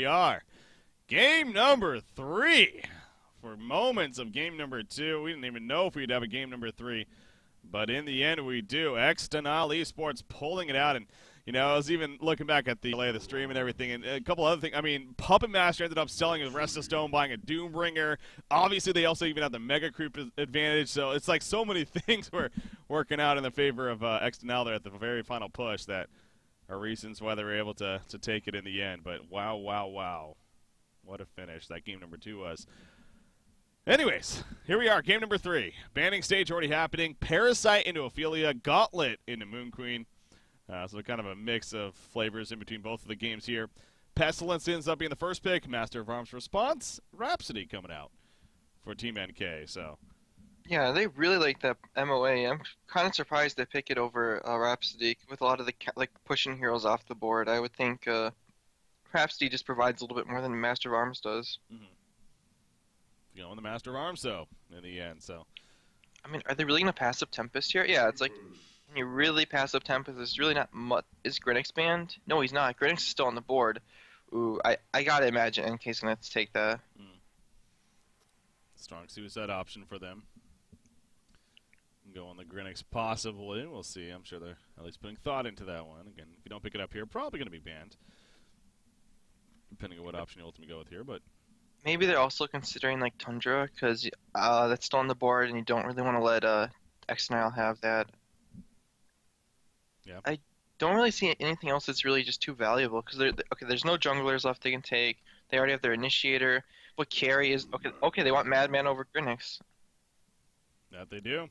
are. Game number 3. For moments of game number 2, we didn't even know if we'd have a game number 3. But in the end, we do. Ex-dnL Esports pulling it out. And, you know, I was even looking back at the delay of the stream and everything. And a couple other things. I mean, Puppet Master ended up selling his Rest of Stone, buying a Doombringer. Obviously, they also even have the Mega Creep advantage. So it's like so many things were working out in the favor of ex-dnL there at the very final push that are reasons why they were able to take it in the end. But wow, wow, wow. What a finish that game number 2 was. Anyways, here we are, game number 3. Banning stage already happening. Parasite into Ophelia. Gauntlet into Moon Queen. So kind of a mix of flavors in between both of the games here. Pestilence ends up being the first pick. Master of Arms response. Rhapsody coming out for Team NK. So Yeah, they really like that MOA. I'm kind of surprised they pick it over Rhapsody with a lot of the pushing heroes off the board. I would think Rhapsody just provides a little bit more than Master of Arms does. Mm-hmm. You know, the Master of Arms, so in the end, so. I mean, are they really gonna pass up Tempest here? Yeah, it's like, can you really pass up Tempest? There's really not much. Is Grinix banned? No, he's not. Grinix is still on the board. Ooh, I gotta imagine NK's gonna have to take that. Strong suicide option for them. Go on the Grinix possibly. We'll see. I'm sure they're at least putting thought into that one. Again, if you don't pick it up here, probably gonna be banned. Depending on what option you ultimately go with here, but. Maybe they're also considering like Tundra because that's still on the board and you don't really want to let ex-dnL have that. Yeah. I don't really see anything else that's really just too valuable because okay, there's no junglers left they can take. They already have their initiator. What carry is okay, they want Madman over Grinix. That they do.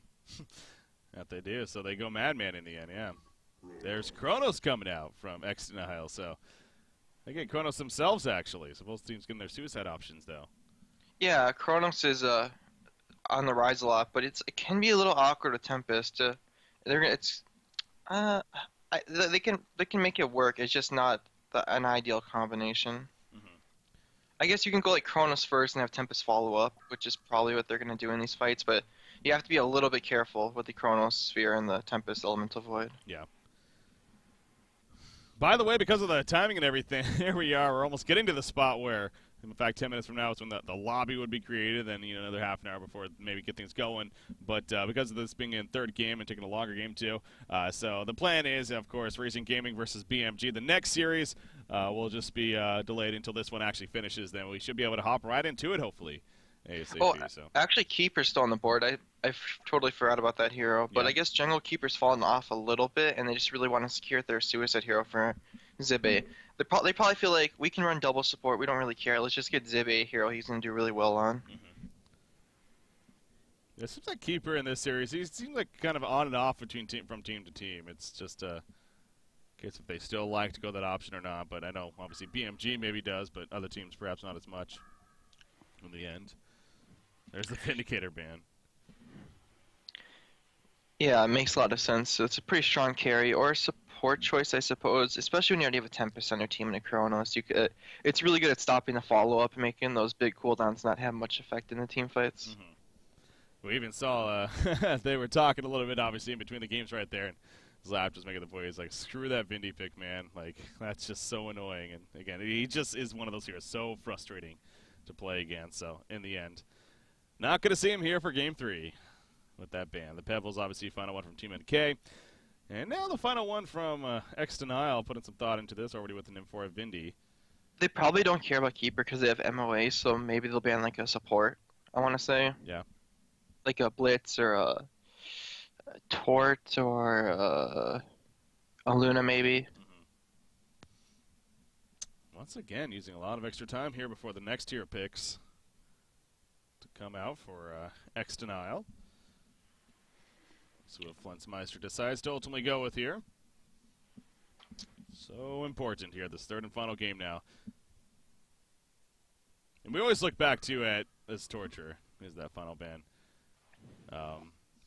That they do. So they go Madman in the end, yeah. There's Kronos coming out from ex-dnL, so they get Kronos themselves, actually. So both teams getting their suicide options, though. Yeah, Kronos is on the rise a lot, but it can be a little awkward with Tempest. They can make it work. It's just not an ideal combination. I guess you can go like Kronos first and have Tempest follow up, which is probably what they're gonna do in these fights. But you have to be a little bit careful with the Kronos Sphere and the Tempest Elemental Void. Yeah. By the way, because of the timing and everything, here we are. We're almost getting to the spot where, in fact, 10 minutes from now is when the lobby would be created, then another half an hour before maybe get things going. But because of this being in third game and taking a longer game too, so the plan is, of course, Racing Gaming versus BMG. The next series will just be delayed until this one actually finishes. Then we should be able to hop right into it, hopefully. ASAP, so. Actually, Keeper's still on the board. I totally forgot about that hero, but yeah. I guess Jungle Keeper's fallen off a little bit, and they just really want to secure their suicide hero for Zibe. They probably feel like we can run double support. We don't really care. Let's just get Zibe a hero he's going to do really well on. It seems like Keeper in this series, he seems like kind of on and off from team to team. It's just case if they still like to go that option or not. But I know obviously BMG maybe does, but other teams perhaps not as much. In the end, there's the Vindicator ban. Yeah, it makes a lot of sense. So it's a pretty strong carry or a support choice, I suppose. Especially when you already have a Tempest on your team and a Kronos, it's really good at stopping the follow-up and making those big cooldowns not have much effect in the team fights. We even saw they were talking a little bit, obviously, in between the games right there, and Zap just making the point. He's like, "Screw that Vindy pick, man! Like that's just so annoying." And again, he just is one of those heroes, so frustrating to play against. So in the end, not going to see him here for Game 3 with that ban. The Pebbles, obviously, final one from Team NK. And now the final one from ex-dnL, putting some thought into this already with an M4 Vindy. They probably don't care about Keeper because they have MOA, so maybe they'll ban like a support, I want to say. Yeah. Like a Blitz or a Tort or a Luna maybe. Once again, using a lot of extra time here before the next tier picks to come out for ex-dnL. See what Flensmeister decides to ultimately go with here. So important here, this third and final game now. And we always look back, too, at this torture, is that final ban.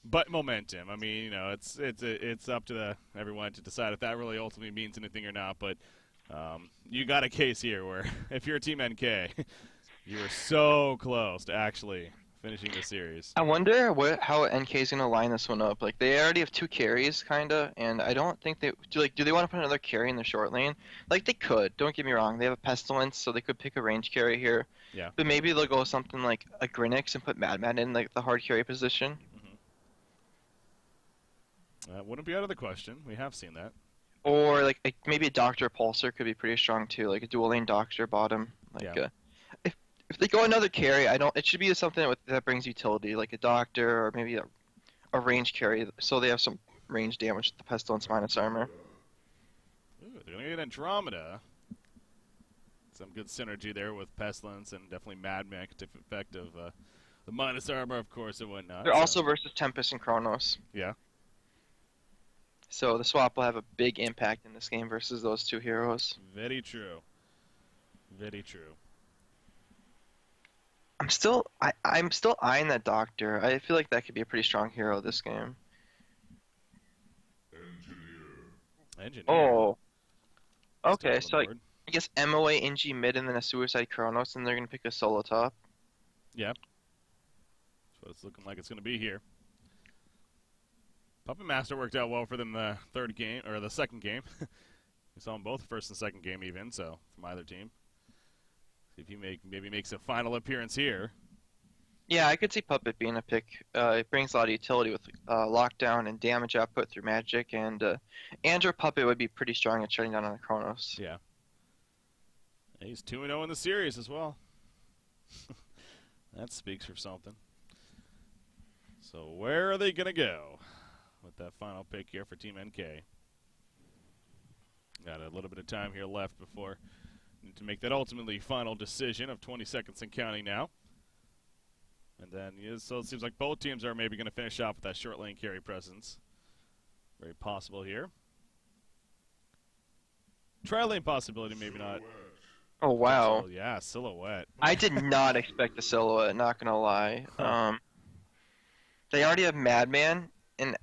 But momentum, I mean, it's up to everyone to decide if that really ultimately means anything or not, but you got a case here where if you're Team NK, you are so close to actually finishing the series. I wonder how NK is gonna line this one up. Like they already have 2 carries, kinda, and I don't think they do. Like, do they want to put another carry in the short lane? Like they could. Don't get me wrong. They have a pestilence, so they could pick a range carry here. Yeah. But maybe they'll go something like a Grinix and put Madman in like the hard carry position. Wouldn't be out of the question. We have seen that. Or like maybe a Doctor Pulsar could be pretty strong too, like a dual lane Doctor bottom. Like Yeah. If they go another carry, I don't. It should be something that brings utility, like a Doctor or maybe a range carry, so they have some range damage to the Pestilence minus armor. Ooh, they're gonna get Andromeda. Some good synergy there with Pestilence and definitely Mad Mech effect of the minus armor, of course, and whatnot. They're also versus Tempest and Chronos. Yeah. So the swap will have a big impact in this game versus those 2 heroes. Very true. Very true. I'm still eyeing that Doctor. I feel like that could be a pretty strong hero this game. Engineer. Oh. Still Okay, on the so I board. guess MOA, NG mid, and then a Suicide Chronos, and they're gonna pick a solo top. Yep. That's what it's looking like it's going to be here. Puppet Master worked out well for them the third game, or the second game. We saw them both first and second game even, so from either team. See if he maybe makes a final appearance here. Yeah, I could see Puppet being a pick. It brings a lot of utility with lockdown and damage output through magic, and Andrew Puppet would be pretty strong at shutting down on the Chronos. Yeah. And he's 2-0 in the series as well. That speaks for something. So where are they going to go with that final pick here for Team NK? Got a little bit of time here left before need to make that ultimately final decision of 20 seconds and counting now. And then, yeah, so it seems like both teams are maybe going to finish off with that short lane carry presence. Very possible here. Tri-lane possibility, maybe not. Oh wow! So, yeah, Silhouette. I did not expect the Silhouette. Not gonna lie. They already have Madman, and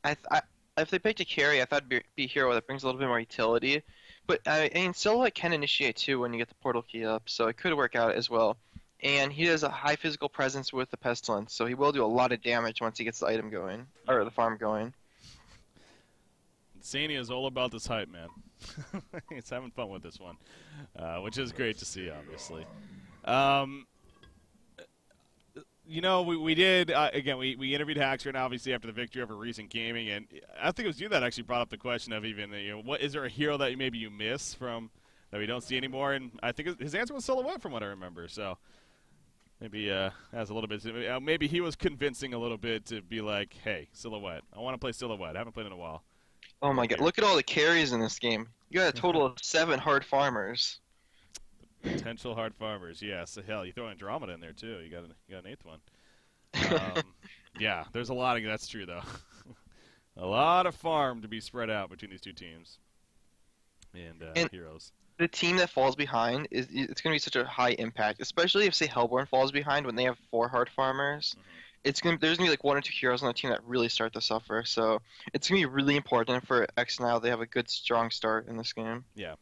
if they picked a carry, I thought it'd be a hero that brings a little bit more utility. But I mean, Silhouette can initiate too when you get the portal key up, so it could work out as well. And he has a high physical presence with the Pestilence, so he will do a lot of damage once he gets the item going, or the farm going. Insania is all about this hype, man. He's having fun with this one, which is great to see, obviously. You know, we did, again, we interviewed Haxer, and obviously after the victory over Recent Gaming, and I think it was you that actually brought up the question of even, you know, what is there a hero that maybe you miss from that we don't see anymore? And I think his answer was Silhouette from what I remember, so maybe has a little bit, maybe he was convincing a little bit to be like, hey, Silhouette, I want to play Silhouette, I haven't played in a while. Oh my god, look at all the carries in this game. You got a total of 7 hard farmers. Potential hard farmers, yes. Hell, you throw Andromeda in there too. You got an 8th one. Yeah, there's a lot of that's true though. A lot of farm to be spread out between these two teams and heroes. The team that falls behind it's going to be such a high impact, especially if say Hellborn falls behind when they have 4 hard farmers. There's gonna be like 1 or 2 heroes on the team that really start to suffer. So it's gonna be really important for ex-dnL. They have a good strong start in this game. Yeah.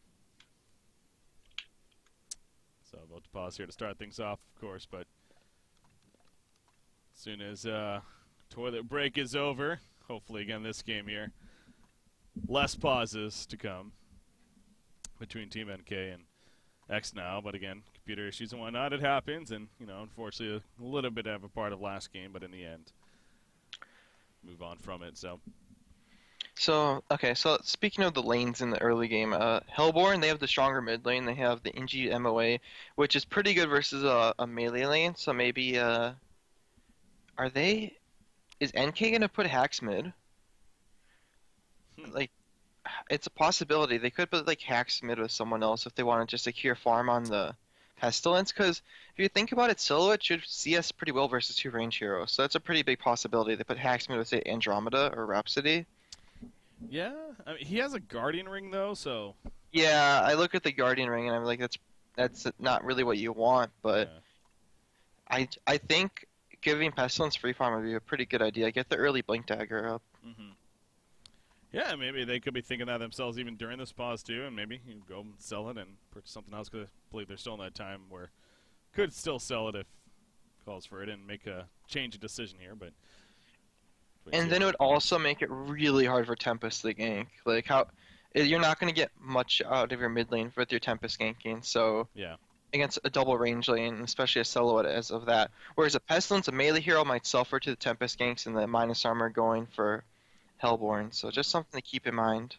So about to pause here to start things off, of course, but as soon as toilet break is over, hopefully again this game here, less pauses to come between Team NK and ex-dnL, but again, computer issues and whatnot, it happens, and, you know, unfortunately a little bit of a part of last game, but in the end, move on from it, so. So, okay, so speaking of the lanes in the early game, Hellborn, they have the stronger mid lane. They have the NG MOA, which is pretty good versus a melee lane, so maybe, is NK going to put Hax mid? Like, it's a possibility. They could put, like, Hax mid with someone else if they want to just secure farm on the Pestilence, because if you think about it, Silhouette should CS pretty well versus 2 range heroes, so that's a pretty big possibility. They put Hax mid with, say, Andromeda or Rhapsody. Yeah, I mean, he has a Guardian Ring though, so. Yeah, I look at the Guardian Ring and I'm like, that's not really what you want, but yeah. I think giving Pestilence free farm would be a pretty good idea. Get the early Blink Dagger up. Mm-hmm. Yeah, maybe they could be thinking that themselves even during this pause too, and maybe you go and sell it and purchase something else, because I believe they're still in that time where could still sell it if calls for it and make a change of decision here, but. And then it would also make it really hard for Tempest to gank. Like you're not going to get much out of your mid lane with your Tempest ganking. So yeah. Against a double range lane, especially a silhouette as of that. Whereas a Pestilence, a melee hero might suffer to the Tempest ganks and the minus armor going for Hellborn. So just something to keep in mind.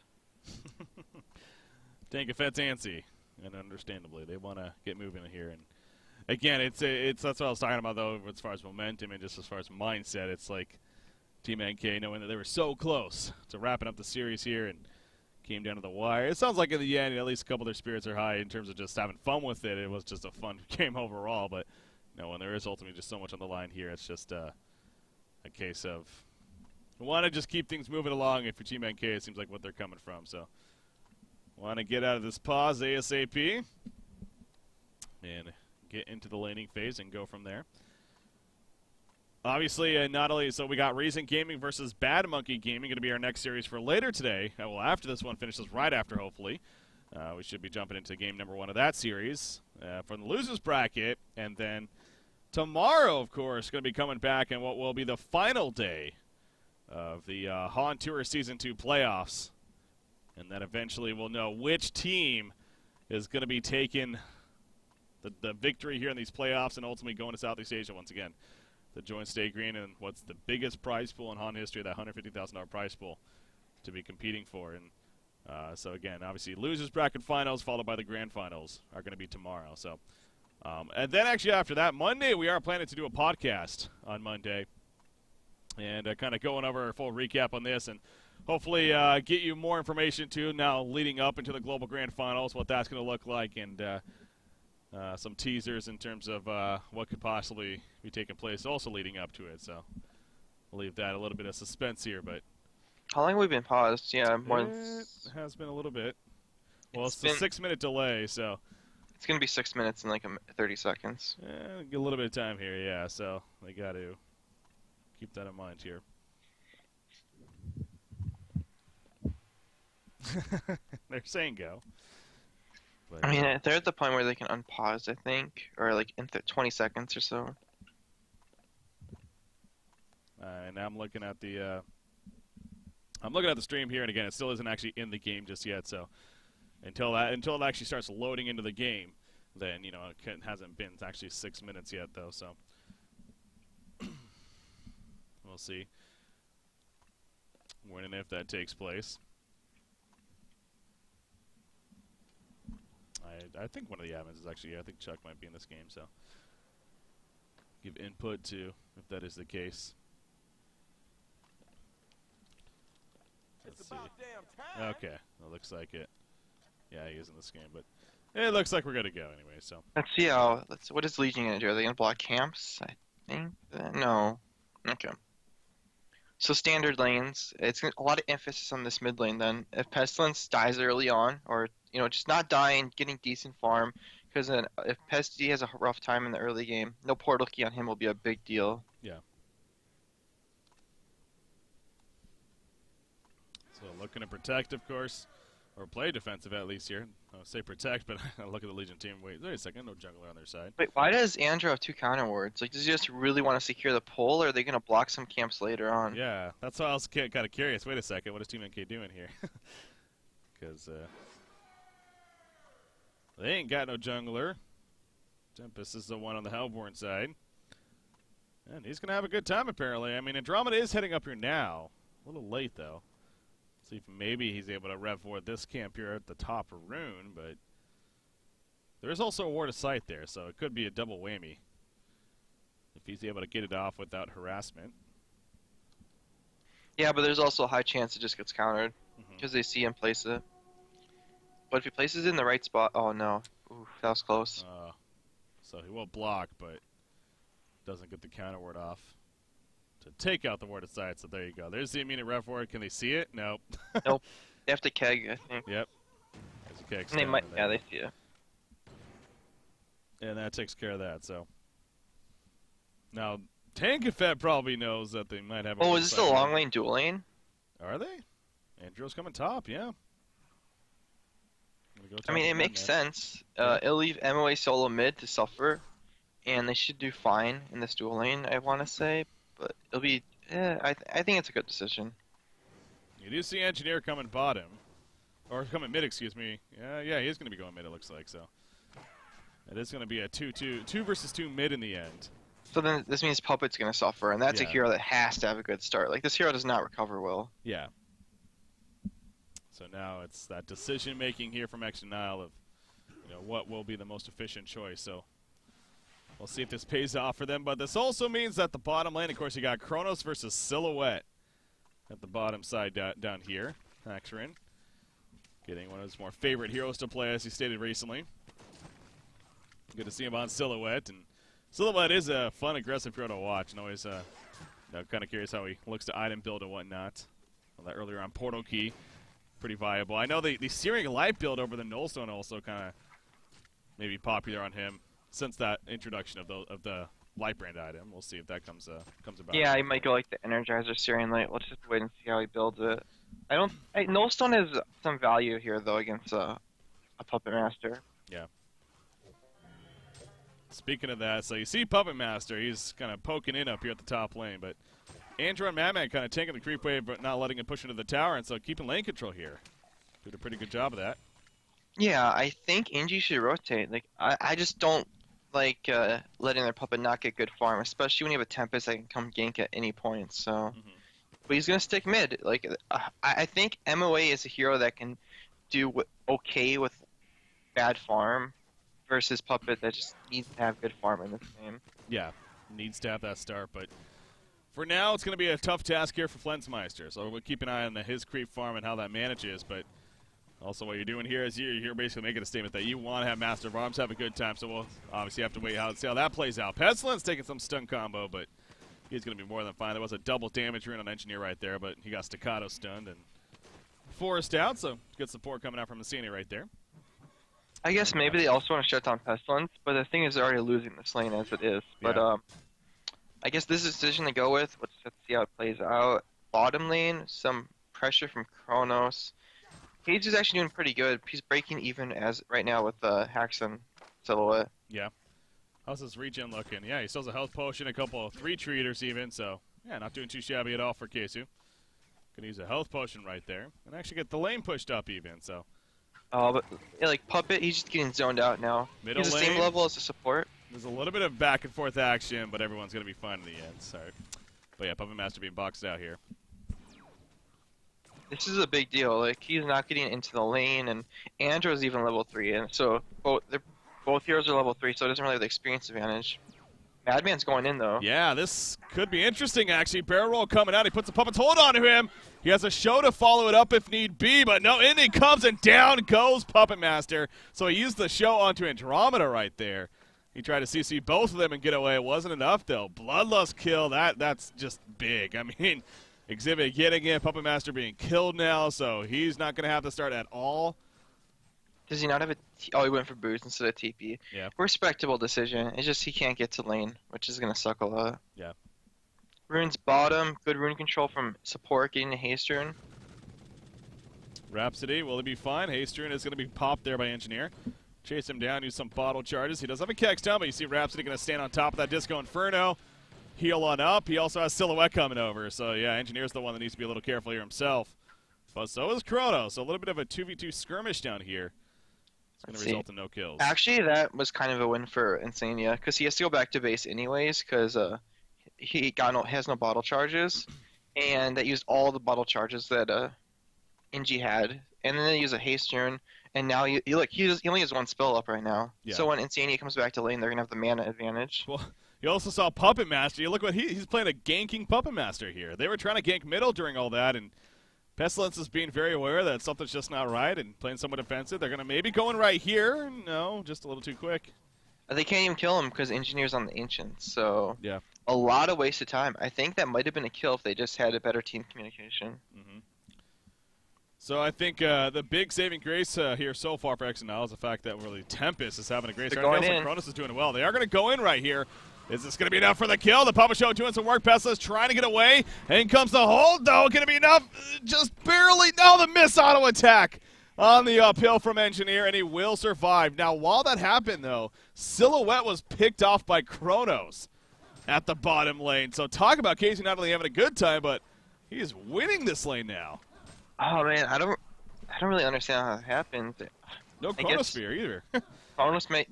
Tankafet's antsy, and understandably, they want to get moving here. And again, it's that's what I was talking about though, as far as momentum and just as far as mindset. It's like Team NK knowing that they were so close to wrapping up the series here and came down to the wire. It sounds like in the end, at least a couple of their spirits are high in terms of just having fun with it. It was just a fun game overall, but when there is ultimately just so much on the line here, it's just a case of want to just keep things moving along. If your Team NK, it seems like what they're coming from. So want to get out of this pause ASAP and get into the laning phase and go from there. Obviously, not only so we got Reason Gaming versus Bad Monkey Gaming going to be our next series for later today. Well, after this one finishes, right after hopefully, we should be jumping into game number 1 of that series for the losers bracket, and then tomorrow, of course, going to be coming back and what will be the final day of the HoN Tour Season 2 playoffs, and then eventually we'll know which team is going to be taking the victory here in these playoffs and ultimately going to Southeast Asia once again. The joint stay green and what's the biggest prize pool in HoN history, that $150,000 prize pool to be competing for. And so again, obviously losers bracket finals followed by the grand finals are going to be tomorrow. So and then actually after that, Monday, we are planning to do a podcast on Monday and kind of going over a full recap on this and hopefully get you more information too now leading up into the global grand finals, what that's going to look like, and some teasers in terms of what could possibly be taking place also leading up to it. So we'll leave that a little bit of suspense here. But how long have we been paused? Yeah, more than... It has been a little bit. Well, it's a 6-minute delay, so... It's going to be 6 minutes and like 30 seconds. Get a little bit of time here, yeah, so they got to keep that in mind here. They're saying go. But, I mean, they're at the point where they can unpause, I think, or like in 20 seconds or so. And now I'm looking at the stream here, and again, it still isn't actually in the game just yet. So until it actually starts loading into the game, then it hasn't been actually 6 minutes yet, though. So we'll see when and if that takes place. I think one of the admins is actually here. I think Chuck might be in this game, so give input to if that is the case. Let's see. Okay, it looks like it. Yeah, he is in this game, but it looks like we're good to go anyway. So let's see how. What is Legion gonna do? Are they gonna block camps? I think no. Okay. So standard lanes. It's a lot of emphasis on this mid lane. Then if Pestilence dies early on, or just not dying, getting decent farm, because if Pesty has a rough time in the early game, no portal key on him will be a big deal. Yeah. So looking to protect, of course, or play defensive at least here. I would say protect, but I look at the Legion team. Wait a second, no jungler on their side. Wait, why does Andrew have 2 counter wards? Like, does he just really want to secure the pull, or are they going to block some camps later on? Yeah, that's why I was kind of curious. Wait a second, what is Team NK doing here? Because they ain't got no jungler. Tempest is the one on the Hellborn side. And he's going to have a good time, apparently. I mean, Andromeda is heading up here now. A little late, though. See if maybe he's able to rev for this camp here at the top of Rune, but there is also a Ward of Sight there, so it could be a double whammy if he's able to get it off without harassment. Yeah, but there's also a high chance it just gets countered because they see him place it. But if he places it in the right spot, oh no, ooh, that was close. So he will block, but doesn't get the counter ward off to take out the Ward of Sight. So there you go. There's the immediate rev ward. Can they see it? Nope. Nope. They have to keg, I think. Yep. There's a keg. And they might. Yeah, they see it. And that takes care of that. So now Tankafet probably knows that they might have. Oh, is this the long lane dual lane? Are they? Andrew's coming top. Yeah. I mean, it makes sense. It'll leave MOA solo mid to suffer, and they should do fine in this dual lane, I want to say. But it'll be, I think it's a good decision. You do see Engineer coming bottom. Or coming mid, excuse me. Yeah, he is going to be going mid, it looks like, so. It is going to be a 2 versus 2 mid in the end. So then this means Puppet's going to suffer, and that's a hero that has to have a good start. Like, this hero does not recover well. Yeah. So now it's that decision-making here from ex-dnL of, what will be the most efficient choice. So we'll see if this pays off for them. But this also means that the bottom lane, of course, you got Kronos versus Silhouette at the bottom side down here. Axrin getting one of his more favorite heroes to play, as he stated recently. Good to see him on Silhouette. And Silhouette is a fun, aggressive hero to watch. And always kind of curious how he looks to item build and whatnot. Well, that earlier on Portal Key, pretty viable. I know the Searing Light build over the Nullstone also kind of maybe popular on him since that introduction of the Light Brand item. We'll see if that comes about. Yeah, he might go like the Energizer Searing Light. Let's just wait and see how he builds it. Nullstone has some value here though against a Puppet Master. Yeah. Speaking of that, so you see Puppet Master, he's kind of poking in up here at the top lane, but Andrew and Madman kind of taking the creep wave but not letting him push into the tower, and so keeping lane control here. Did a pretty good job of that. Yeah, I think Inji should rotate. Like, I just don't like letting their Puppet not get good farm, especially when you have a Tempest that can come gank at any point, so. But he's going to stick mid. Like, I think MOA is a hero that can do okay with bad farm versus Puppet that just needs to have good farm in this game. Yeah, needs to have that start, but for now it's going to be a tough task here for Flensmeister, so we'll keep an eye on his creep farm and how that manages, but also what you're doing here is you're basically making a statement that you want to have Master of Arms have a good time, so we'll obviously have to wait see how that plays out. Pestilence taking some stun combo, but he's going to be more than fine. There was a double damage rune on Engineer right there, but he got staccato stunned and forced out, so good support coming out from Messini right there. I guess maybe they also want to shut down Pestilence, but the thing is they're already losing this lane as it is. But I guess this is a decision to go with. Let's just see how it plays out. Bottom lane, some pressure from Kronos. Cage is actually doing pretty good. He's breaking even as right now with Hacks and Silhouette. Yeah. How's his regen looking? Yeah, he still has a health potion, a couple of 3 treaters even, so yeah, not doing too shabby at all for Kesu. Gonna use a health potion right there, and actually get the lane pushed up even, so. Oh, but yeah, like Puppet, he's just getting zoned out now. Middle he's the lane, same level as the support. There's a little bit of back and forth action, but everyone's gonna be fine in the end, sorry. But yeah, Puppet Master being boxed out here. This is a big deal. Like, he's not getting into the lane, and Andrew's even level 3, and so both heroes are level 3, so it doesn't really have the experience advantage. Madman's going in, though. Yeah, this could be interesting, actually. Barrel roll coming out. He puts the Puppet's hold onto him. He has a show to follow it up if need be, but no, in he comes, and down goes Puppet Master. So he used the show onto Andromeda right there. He tried to CC both of them and get away. It wasn't enough, though. Bloodlust kill, that's just big. I mean, Exhibit getting it, Puppet Master being killed now, so he's not going to have to start at all. Does he not have a oh, he went for boost instead of TP. Yeah. Respectable decision. It's just he can't get to lane, which is going to suck a lot. Yeah. Rune's bottom. Good rune control from support getting a haste rune. Rhapsody, will he be fine? Haste rune is going to be popped there by Engineer. Chase him down, use some bottle charges. He does have a Kex down, but you see Rhapsody going to stand on top of that Disco Inferno. Heal on up. He also has Silhouette coming over. So, yeah, Engineer's the one that needs to be a little careful here himself. But so is Kronos. So a little bit of a 2v2 skirmish down here. It's going to result in no kills. Actually, that was kind of a win for Insania, because he has to go back to base anyways, because he has no bottle charges, and that used all the bottle charges that Inji had, and then they use a haste rune, and now he only has one spell up right now. Yeah. So when Insania comes back to lane, they're gonna have the mana advantage. Well, you also saw Puppet Master. You look what he's playing a ganking Puppet Master here. They were trying to gank middle during all that, and Pestilence is being very aware that something's just not right and playing somewhat defensive. They're gonna maybe go in right here. No, just a little too quick. They can't even kill him because Engineer's on the Ancient, so yeah, a lot of wasted time. I think that might have been a kill if they just had a better team communication. Mm-hmm. So I think the big saving grace here so far for ex-dnL is the fact that really Tempest is having a great start. Going in. Kronos is doing well. They are going to go in right here. Is this going to be enough for the kill? The Puppet Show doing some work. Pestilence trying to get away. In comes the hold, though. Going to be enough. Just barely. No, the miss auto attack. on the uphill from Engineer, and he will survive. Now, while that happened, though, Silhouette was picked off by Kronos at the bottom lane. So talk about Casey not only having a good time, but he is winning this lane now. Oh man, I don't really understand how that happened. No Chronosphere either. Kronos might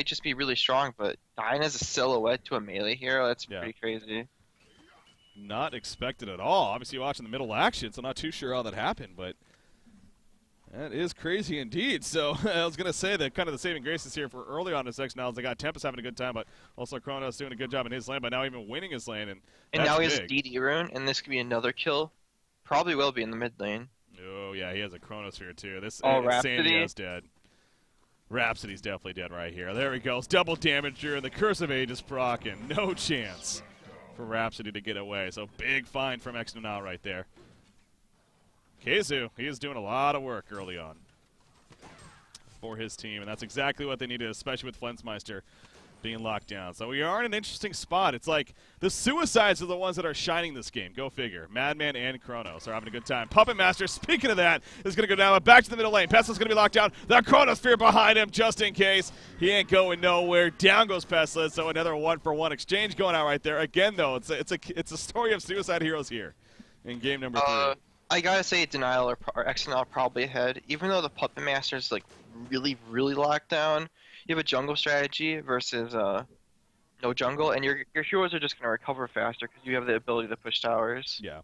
just be really strong, but dying as a Silhouette to a melee hero, that's pretty crazy. Not expected at all. Obviously watching the middle action, so not too sure how that happened, but that is crazy indeed. So I was going to say that kind of the saving grace is here for early on in this section. Now they got Tempest having a good time, but also Kronos doing a good job in his lane, but now even winning his lane. And now he has a DD rune, and this could be another kill. Probably will be in the mid lane. Oh, yeah, he has a Chronosphere too. This Rhapsody is dead. Rhapsody's definitely dead right here. There he goes. Double damage here, and the Curse of Age is proccing. No chance for Rhapsody to get away. So big find from ex-dnL right there. Keizu, he is doing a lot of work early on for his team, and that's exactly what they needed, especially with Flensmeister being locked down. So we are in an interesting spot. It's like the Suicides are the ones that are shining this game. Go figure. Madman and Kronos are having a good time. Puppet Master, speaking of that, is going to go down, but back to the middle lane. Pestil's going to be locked down. The Chronosphere behind him just in case. He ain't going nowhere. Down goes Pestilence, so another one-for-one exchange going out right there. Again, though, it's a story of Suicide Heroes here in game number 3. I gotta say, dnL or ex-dnL probably ahead. Even though the Puppet Master is like really locked down, you have a jungle strategy versus no jungle, and your heroes are just gonna recover faster because you have the ability to push towers. Yeah.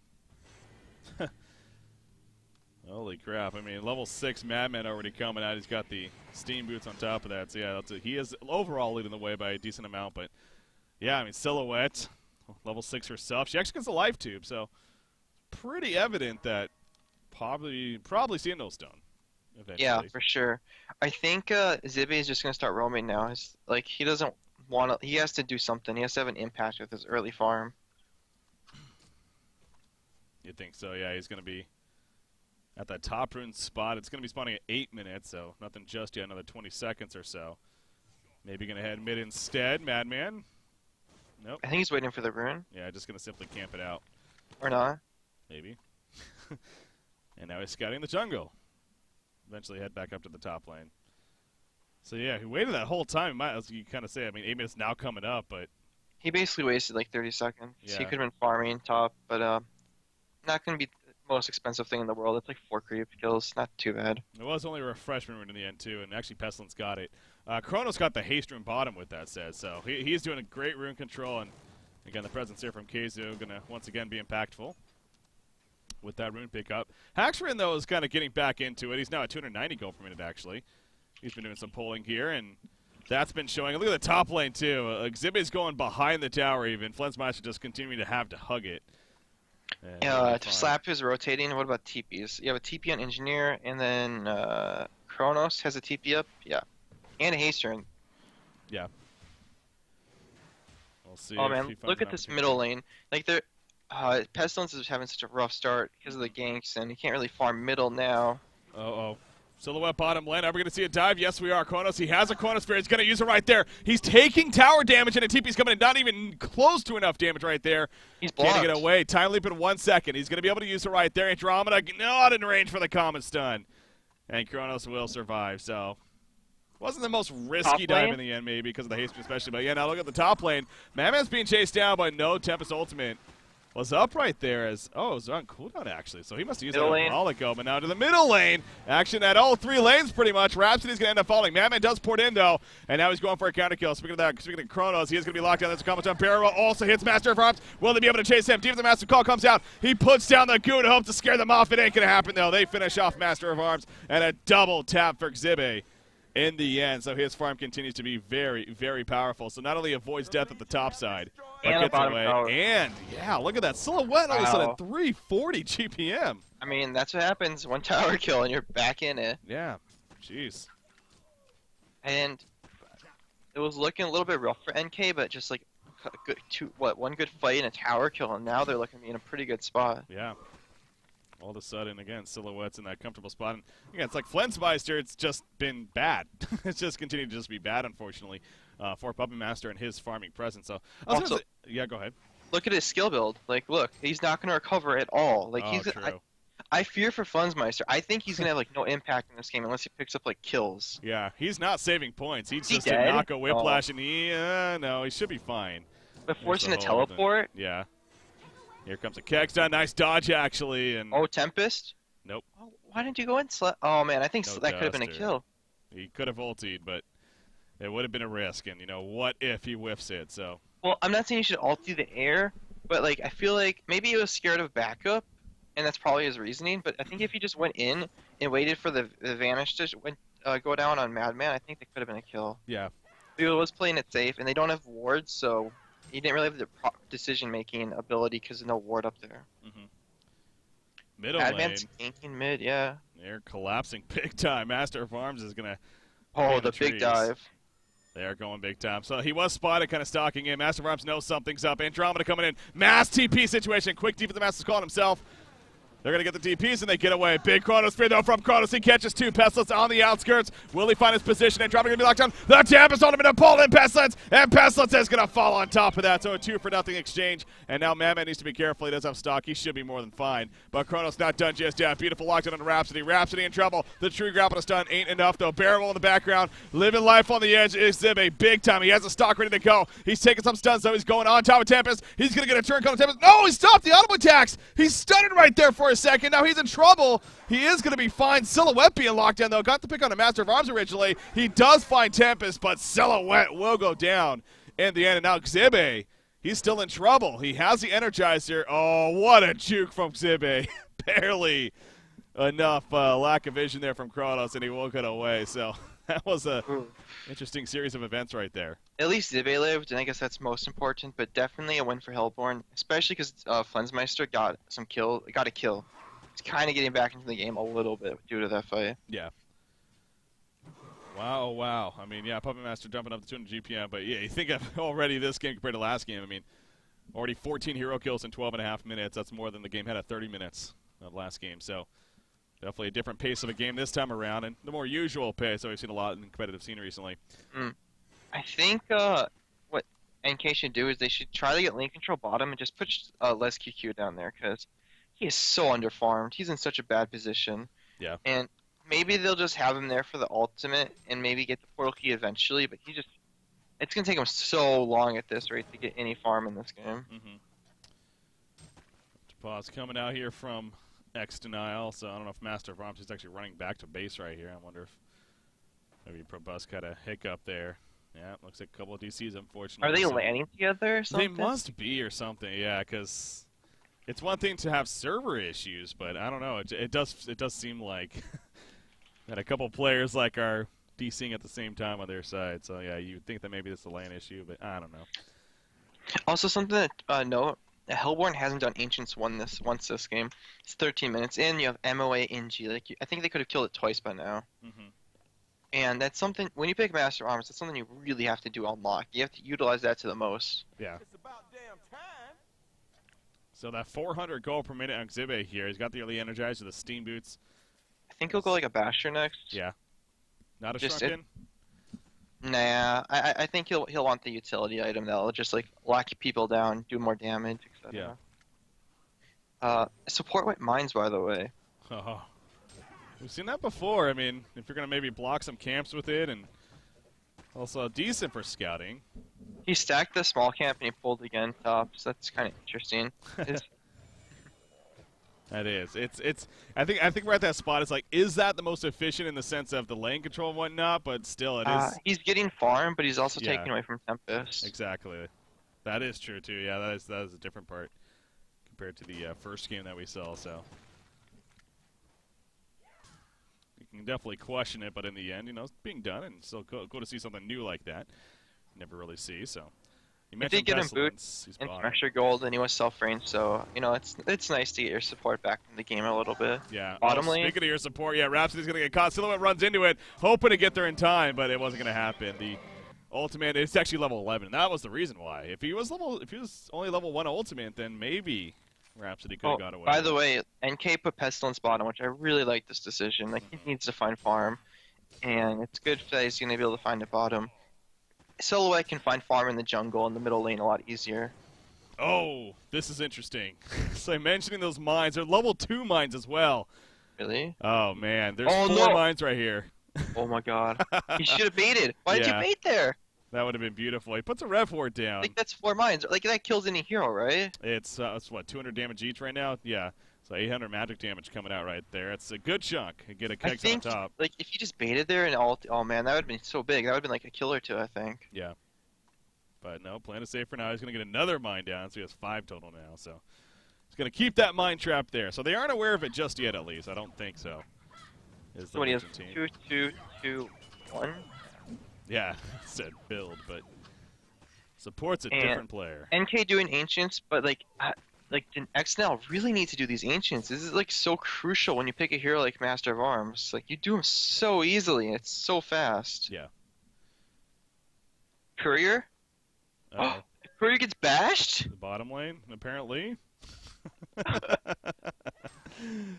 Holy crap! I mean, level 6 Madman already coming out. He's got the steam boots on top of that. So yeah, he is overall leading the way by a decent amount. But yeah, I mean, Silhouette, level 6 herself. She actually gets a life tube, so pretty evident that probably seeing no stone eventually. Yeah, for sure. I think Zibe is just gonna start roaming now. Like he doesn't want to. He has to do something. He has to have an impact with his early farm. You'd think so? Yeah, he's gonna be at that top rune spot. It's gonna be spawning at 8 minutes, so nothing just yet. Another 20 seconds or so. Maybe gonna head mid instead. Madman. Nope. I think he's waiting for the rune. Yeah, just gonna simply camp it out. Or not. Maybe. And now he's scouting the jungle. Eventually head back up to the top lane. So yeah, he waited that whole time. As you kind of say, I mean, 8 minutes now coming up, but he basically wasted like 30 seconds. Yeah. He could have been farming top, but not going to be the most expensive thing in the world. It's like 4 creep kills. Not too bad. It was only a refreshment rune in the end too, and actually Pestilence got it. Kronos got the haste rune bottom with that said, so he's doing a great rune control, and again the presence here from Keizu gonna once again be impactful with that rune pickup. Haxrin, though, is kind of getting back into it. He's now at 290 gold per minute, actually. He's been doing some polling here, and that's been showing. Look at the top lane, too. Exhibit's going behind the tower, even. Flensmeister just continuing to have to hug it. Yeah, Slap is rotating. What about TPs? You have a TP on Engineer, and then Kronos has a TP up. Yeah. And a haste rune. Yeah. We'll see. Oh, man. Look at this middle lane. Like, they're... Pestilence is having such a rough start because of the ganks, and he can't really farm middle now. Uh-oh. Silhouette bottom lane. Are we going to see a dive? Yes, we are. Kronos, he has a Chronosphere. He's going to use it right there. He's taking tower damage, and a TP's coming in. Not even close to enough damage right there. He's blocked. Can't get away. Time leap in 1 second. He's going to be able to use it right there. Andromeda not in range for the common stun. And Kronos will survive, so... Wasn't the most risky dive in the end, maybe, because of the haste, especially. But, yeah, now look at the top lane. Madman's being chased down by no Tempest Ultimate. Was up right there as, it was on cooldown actually, so he must have used that a while ago, but now to the middle lane. Action at all 3 lanes pretty much. Rhapsody's going to end up falling. Madman does port in though, and now he's going for a counter kill. Speaking of Kronos, he is going to be locked down. There's a comment on Barrow, also hits Master of Arms. Will they be able to chase him? Deep the Master Call comes out. He puts down the goon to hope to scare them off. It ain't going to happen though. They finish off Master of Arms, and a double tap for Xibe in the end. So his farm continues to be very, very powerful. So not only avoids death at the top side, but and gets away. Power. And, yeah, look at that. Silhouette all of a sudden 340 GPM. I mean, that's what happens. 1 tower kill, and you're back in it. Yeah. Jeez. And it was looking a little bit rough for NK, but just like a good 1 good fight and a tower kill, and now they're looking to be in a pretty good spot. Yeah. All of a sudden, again, Silhouette's in that comfortable spot. And again, it's like Flensmeister, it's just been bad. It's just continued to just be bad, unfortunately, for Puppet Master and his farming presence. So, also, yeah, go ahead. Look at his skill build. Like, look, he's not going to recover at all. Like, true. I fear for Funzmeister. I think he's gonna have like no impact in this game unless he picks up like kills. Yeah, he's not saving points. He Is he just did dead? knock a whiplash, No. and no, he should be fine. But There's forcing the a hold, teleport? yeah. Here comes a Kegstad. Nice dodge, actually. And Oh, Tempest? nope. Oh, why didn't you go in? Oh man, I think No that could have been a duster. kill. He could have ultied, but it would have been a risk. And, what if he whiffs it? So, Well, I'm not saying you should ult through the air, but like I feel like maybe he was scared of backup, and that's probably his reasoning. But I think if he just went in and waited for the vanish to go down on Madman, I think that could have been a kill. yeah. He was playing it safe, and they don't have wards, so he didn't really have the decision-making ability because there's no ward up there. Middle lane. Madman's ganking mid, yeah. They're collapsing big time. Master of Arms is going to... Oh, the big dive. They are going big time. So he was spotted kind of stalking in. Master of Arms knows something's up. Andromeda coming in. Mass TP situation. Quick deep for the Master's calling himself. They're going to get the DPs and they get away. Big Chronosphere though from Chronos. He catches two Pestilence on the outskirts. Will he find his position? Andromeda going to be locked down. The Tempest on him in a pull in Pestilence. And Pestilence is going to fall on top of that. So a 2-for-0 exchange. And now Madman needs to be careful. He does have stock. He should be more than fine. But Chronos not done just yet. Beautiful lockdown on Rhapsody. Rhapsody in trouble. The true grapple stun ain't enough though. Barrel in the background. Living life on the edge is Zibbe. Big time. He has a stock ready to go. He's taking some stuns though. He's going on top of Tempest. He's going to get a turn call on Tempest. No, he stopped the auto attacks. He's stunning right there for a second. Now he's in trouble. He is going to be fine. Silhouette being locked down, though. Got the pick on the Master of Arms originally. He does find Tempest, but Silhouette will go down in the end. And now Xibbe, he's still in trouble. He has the Energizer. Oh, what a juke from Xibbe. Barely enough lack of vision there from Kronos, and he will get away. So that was a interesting series of events right there. At least Zibbe lived, and I guess that's most important, but definitely a win for Hellborn, especially because Flensmeister got a kill. He's kind of getting back into the game a little bit due to that fight. Yeah. Wow, wow. I mean, yeah, Puppet Master jumping up to 200 GPM, but yeah, you think of already this game compared to last game. I mean, already 14 hero kills in 12.5 minutes. That's more than the game had at 30 minutes of last game. So definitely a different pace of a game this time around, and the more usual pace that we've seen a lot in the competitive scene recently. I think what NK should do is they should try to get lane control bottom and just put Les QQ down there, because he is so underfarmed. He's in such a bad position. Yeah. And maybe they'll just have him there for the ultimate and maybe get the portal key eventually, but it's going to take him so long at this rate to get any farm in this game. Pause coming out here from ex-dnL, so I don't know if Master of Arms is actually running back to base right here. I wonder if maybe Probus got a hiccup there. Yeah, looks like a couple of DCs, unfortunately. Are they landing together or something? They must be or something, yeah, because it's one thing to have server issues, but I don't know. It does seem like that a couple players like are DCing at the same time on their side. So yeah, you'd think that maybe it's a LAN issue, but I don't know. Also, something to note: Hellborn hasn't done Ancients once this game. It's 13 minutes in. You have MOA NG. I think they could have killed it twice by now. And that's something. When you pick Master Arms, that's something you really have to do on lock. You have to utilize that to the most. Yeah. It's about damn time. So that 400 gold per minute on Xibbe here. He's got the early Energizer, the Steam Boots. I think he'll go like a Basher next. Yeah. Not a Just Shrunken? Nah, I think he'll want the utility item that'll just like lock people down, do more damage, etc. Yeah. Support white mines, by the way. Oh. We've seen that before. I mean, if you're gonna maybe block some camps with it, and also decent for scouting. He stacked the small camp and he pulled again top, so that's kind of interesting. That is. It's. I think we're at that spot. It's like, is that the most efficient in the sense of the lane control and whatnot? But still, it is. He's getting farm, but he's also taking away from Tempest. Exactly. That is true too. Yeah, that is a different part compared to the first game that we saw. So you can definitely question it, but in the end, it's being done, and still go to see something new like that. You never really see. So you If they mentioned get him Pestilence. boots and pressure gold, and he was self-range, so it's nice to get your support back in the game a little bit. Yeah. Bottom lane. Speaking of your support, yeah, Rhapsody's gonna get caught. Silhouette runs into it, hoping to get there in time, but it wasn't gonna happen. The ultimate, it's actually level 11. That was the reason why. If he was only level 1 ultimate, then maybe Rhapsody could have got away. By the way, NK put Pestilence bottom, which I really like this decision. Like, he needs to find farm, and it's good that he's gonna be able to find a bottom. Silhouette can find farm in the jungle and the middle lane a lot easier. Oh, this is interesting. So mentioning those mines, they're level 2 mines as well. Really? Oh man, there's Oh 4 no! mines right here. Oh my god. He should have baited. Why did you Yeah. bait there? That would have been beautiful. He puts a rev ward down. Like that's 4 mines. Like that kills any hero, right? It's what, 200 damage each right now? Yeah. So 800 magic damage coming out right there. It's a good chunk. You get a I kegs think on top. like if you just baited there and all, oh man, that would have been so big. That would have been like a kill or two, I think. Yeah. But no, plan is safe for now. He's going to get another mine down, so he has 5 total now. So he's going to keep that mine trap there. So they aren't aware of it just yet, at least. I don't think so. Is the So he has Legion team. 2, 2, 2, 1. Yeah, it said build, but support's a And different player. NK doing ancients, but like ex-dnL really need to do these ancients. This is like so crucial when you pick a hero like Master of Arms. Like you do them so easily and it's so fast. Yeah. Courier? Uh, Courier gets bashed? the bottom lane, apparently.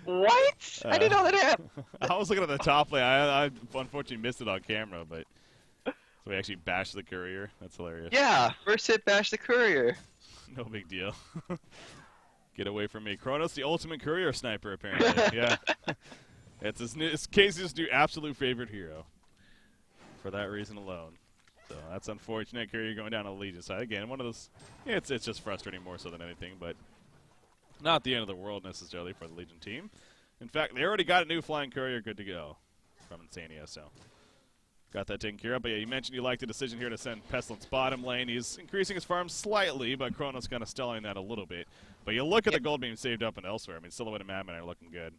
What? I didn't know that happened. I was looking at the top lane. I unfortunately missed it on camera, but so we actually bashed the courier. That's hilarious. Yeah, first hit bash the courier. No big deal. Get away from me. Kronos, the ultimate courier sniper, apparently. Yeah. It's Casey's new absolute favorite hero. For that reason alone. So that's unfortunate. Courier going down on the Legion side. Again, one of those... Yeah, it's just frustrating more so than anything, but not the end of the world necessarily for the Legion team. In fact, they already got a new flying courier good to go from Insania, so... Got that taken care of. But yeah, you mentioned you liked the decision here to send Pestilence bottom lane. He's increasing his farm slightly, but Kronos kind of stalling that a little bit. But you look at the gold being saved up and elsewhere. I mean, Silhouette and Madman are looking good.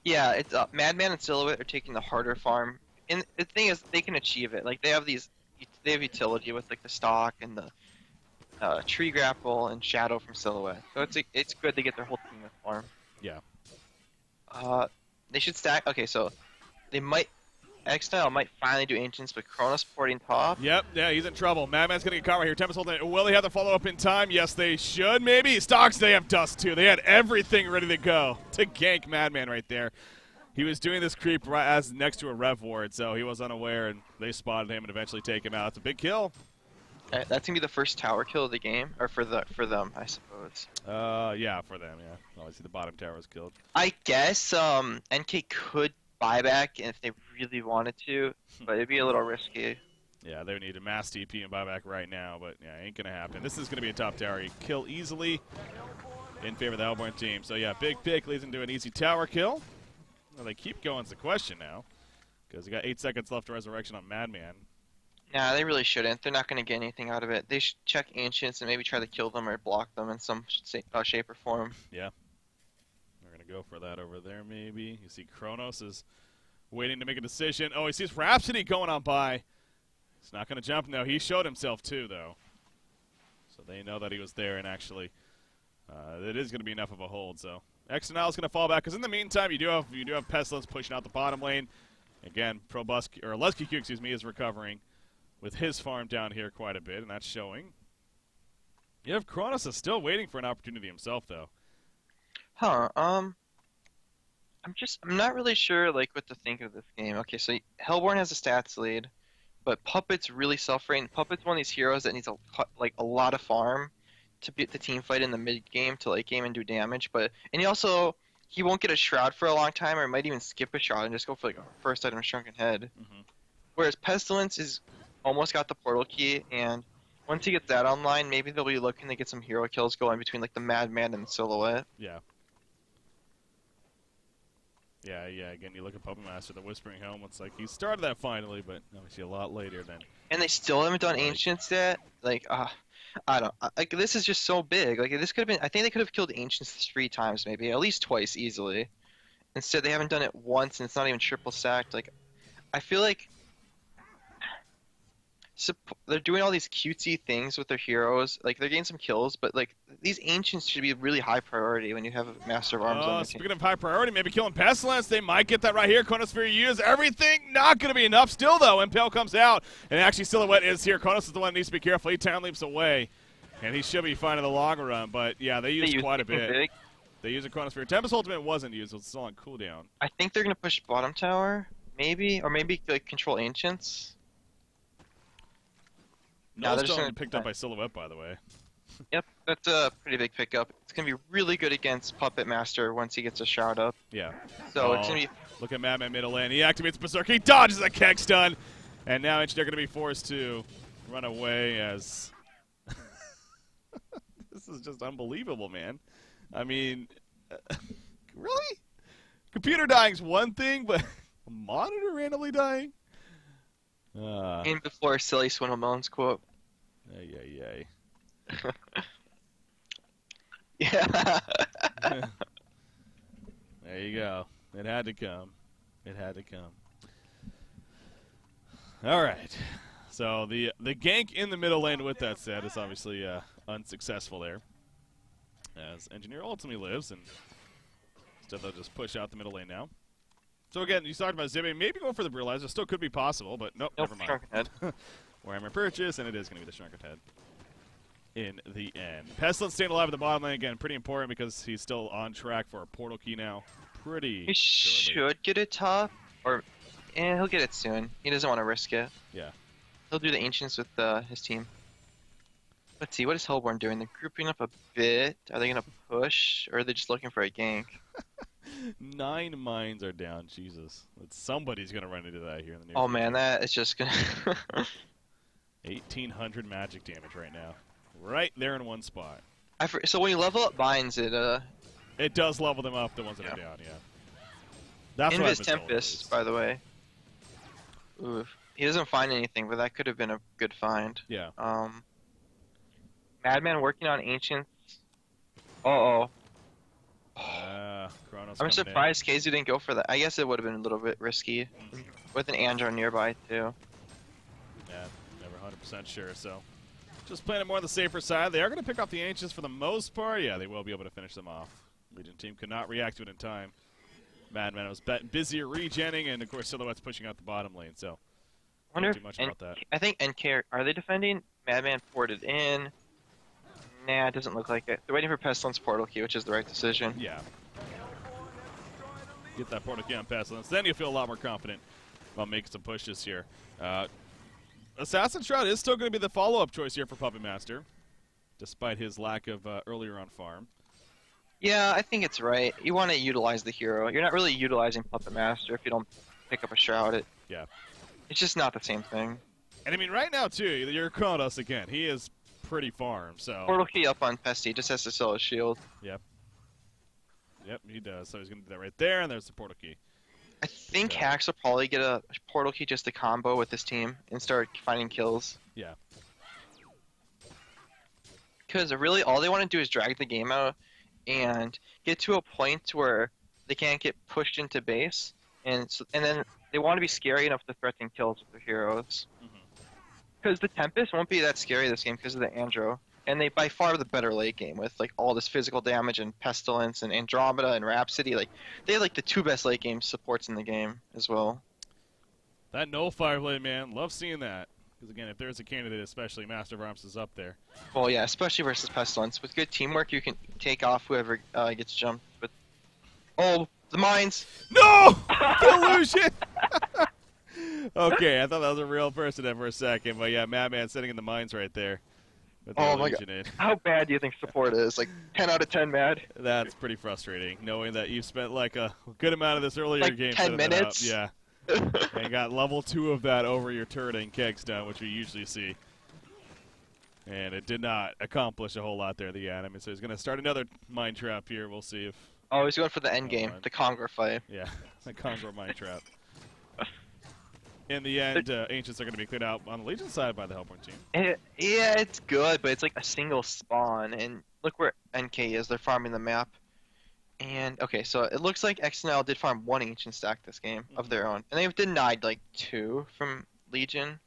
Yeah, it's Madman and Silhouette are taking the harder farm. And the thing is, they can achieve it. Like they have utility with like the stock and the tree grapple and shadow from Silhouette. So it's good to get their whole team with farm. Yeah. They should stack. Okay, so they might. ex-dnL might finally do ancients, but Kronos porting top. Yep, yeah, he's in trouble. Madman's going to get caught right here. Tempest holding it. Will they have the follow-up in time? Yes, they should, maybe. Stocks, they have Dust, too. They had everything ready to go to gank Madman right there. He was doing this creep right as next to a Rev Ward, so he was unaware, and they spotted him and eventually take him out. It's a big kill. That's going to be the first tower kill of the game, or for them, I suppose. Yeah, for them, yeah. Obviously, the bottom tower was killed. I guess NK could buy back if they really wanted to, but it'd be a little risky. Yeah, they would need a mass TP and buyback right now, but yeah, ain't going to happen. This is going to be a top tower. You kill easily in favor of the Hellborn team. So yeah, big pick leads into an easy tower kill. Well, they keep going is the question now, because you got 8 seconds left to Resurrection on Madman. Nah, they really shouldn't. They're not going to get anything out of it. They should check Ancients and maybe try to kill them or block them in some shape or form. Yeah. We're going to go for that over there, maybe. You see Kronos is waiting to make a decision. Oh, he sees Rhapsody going on by. He's not going to jump now. He showed himself, too, though. So they know that he was there, and actually it is going to be enough of a hold. So ex-dnL is going to fall back, because in the meantime, you do have Pestilence pushing out the bottom lane. Again, Lesky Q, excuse me, is recovering with his farm down here quite a bit, and that's showing. You have Kronos is still waiting for an opportunity himself, though. Huh, I'm not really sure, like, what to think of this game. Okay, so Hellborn has a stats lead, but Puppet's really suffering. Puppet's one of these heroes that needs a lot of farm to beat the team fight in the mid game to late game and do damage, and he won't get a shroud for a long time, or might even skip a shroud and just go for like a first item shrunken head. Mm-hmm. Whereas Pestilence is almost got the portal key, and once he gets that online, maybe they'll be looking to get some hero kills going between like the Madman and the Silhouette. Yeah. Yeah. Again, you look at Puppet Master, the Whispering Helm. It's like he started that finally, but obviously a lot later than. And they still haven't done Ancients yet. Like, I don't. Like, this is just so big. Like, this could have been. I think they could have killed Ancients 3 times, maybe at least twice easily. Instead, they haven't done it once, and it's not even triple stacked. Like, I feel like they're doing all these cutesy things with their heroes. Like, they're getting some kills, but like these Ancients should be really high priority when you have a Master of Arms on the team. Speaking of high priority, maybe killing Pestilence. They might get that right here. Chronosphere use everything. Not going to be enough still, though. Impale comes out, and actually Silhouette is here. Kronos is the one that needs to be careful. He town leaps away, and he should be fine in the long run. But yeah, they use quite a bit. Big. They use a Chronosphere. Tempest Ultimate wasn't used. It's still on cooldown. I think they're going to push bottom tower, maybe, or maybe like control Ancients. Now No they're just stone gonna picked up by Silhouette, by the way. Yep, that's a pretty big pickup. It's gonna be really good against Puppet Master once he gets a shroud up. Yeah. So it's gonna be. Look at Madman middle lane. He activates Berserk. He dodges a keg stun. And now they're going to be forced to run away as... This is just unbelievable, man. I mean, really? Computer dying's one thing, but a monitor randomly dying? In before silly Swindle Melon's quote. Ay. Yeah. There you go. It had to come. It had to come. All right. So the gank in the middle lane, with that said, is obviously unsuccessful there. As Engineer ultimately lives, and instead they'll just push out the middle lane now. So again, you talked about Zibby maybe going for the Realizer. Still could be possible, but nope, never mind. Shrunken Head. Warhammer purchase, and it is going to be the Shrunken Head in the end. Pestilence staying alive at the bottom lane again, pretty important because he's still on track for a portal key now. Pretty. He should get it top, or he'll get it soon. He doesn't want to risk it. Yeah. He'll do the Ancients with his team. Let's see, what is Hellborn doing? They're grouping up a bit. Are they going to push, or are they just looking for a gank? 9 mines are down. Jesus. Somebody's going to run into that here in the near Oh future. man, that is just going to... 1,800 magic damage right now. Right there in one spot. So when you level up mines, it does level them up, the ones that are down, yeah. That's what I've Invis been told, at Tempest, least. by the way. Oof. He doesn't find anything, but that could have been a good find. Yeah. Madman working on Ancients. Uh-oh. Chronos I'm coming surprised KZ didn't go for that. I guess it would have been a little bit risky. With an Andro nearby, too. In. Yeah, never 100% sure, so... Just playing it more on the safer side. They are going to pick off the Ancients for the most part. Yeah, they will be able to finish them off. Legion team could not react to it in time. Madman was busier regenning, and of course Silhouette's pushing out the bottom lane, so... I wonder Too much about that. I think NK, are they defending? Madman ported in. Nah, it doesn't look like it. They're waiting for Pestilence portal key, which is the right decision. Yeah. Get that portal key on Pestilence. Then you feel a lot more confident about making some pushes here. Assassin Shroud is still going to be the follow-up choice here for Puppet Master, despite his lack of earlier on farm. Yeah, I think it's right. You want to utilize the hero. You're not really utilizing Puppet Master if you don't pick up a Shroud. Yeah. It's just not the same thing. And I mean, right now, too, you're Kronos again. He is pretty farm, so... Portal key up on Pesty, just has to sell his shield. Yep. Yep, he does. So he's going to do that right there, and there's the portal key. I think So- Hacks will probably get a portal key just to combo with this team and start finding kills. Yeah. Because really, all they want to do is drag the game out and get to a point where they can't get pushed into base, and then they want to be scary enough to threaten kills with their heroes. Because the Tempest won't be that scary this game because of the Andro, and they by far the better late game with like all this physical damage and Pestilence and Andromeda and Rhapsody. Like they have like the 2 best late game supports in the game as well. That no Fireblade, man. Love seeing that. Because, again, if there's a candidate, especially Master of Arms is up there. Well, yeah, especially versus Pestilence. With good teamwork, you can take off whoever gets jumped. But oh, the mines! No! Delusion! Okay, I thought that was a real person there for a second. But, yeah, Madman sitting in the mines right there. With the Oh my Legion god. in. How bad do you think support is? Like 10 out of 10 mad? That's pretty frustrating, knowing that you've spent, like, a good amount of this earlier Like game 10 setting that up. minutes? Yeah. And got level 2 of that over your turret and keg stun, which we usually see. And it did not accomplish a whole lot there at the end. I mean, so he's going to start another mine trap here. We'll see if... Oh, he's going for the end game, mind. the Congra fight. Yeah, the Conjure mine trap. In the end, Ancients are going to be cleared out on the Legion side by the Hellborn team. Yeah, it's good, but it's like a single spawn. And look where NK is. They're farming the map. And, okay, so it looks like ex-dnL did farm 1 Ancient stack this game of their own. And they've denied, like, 2 from Legion.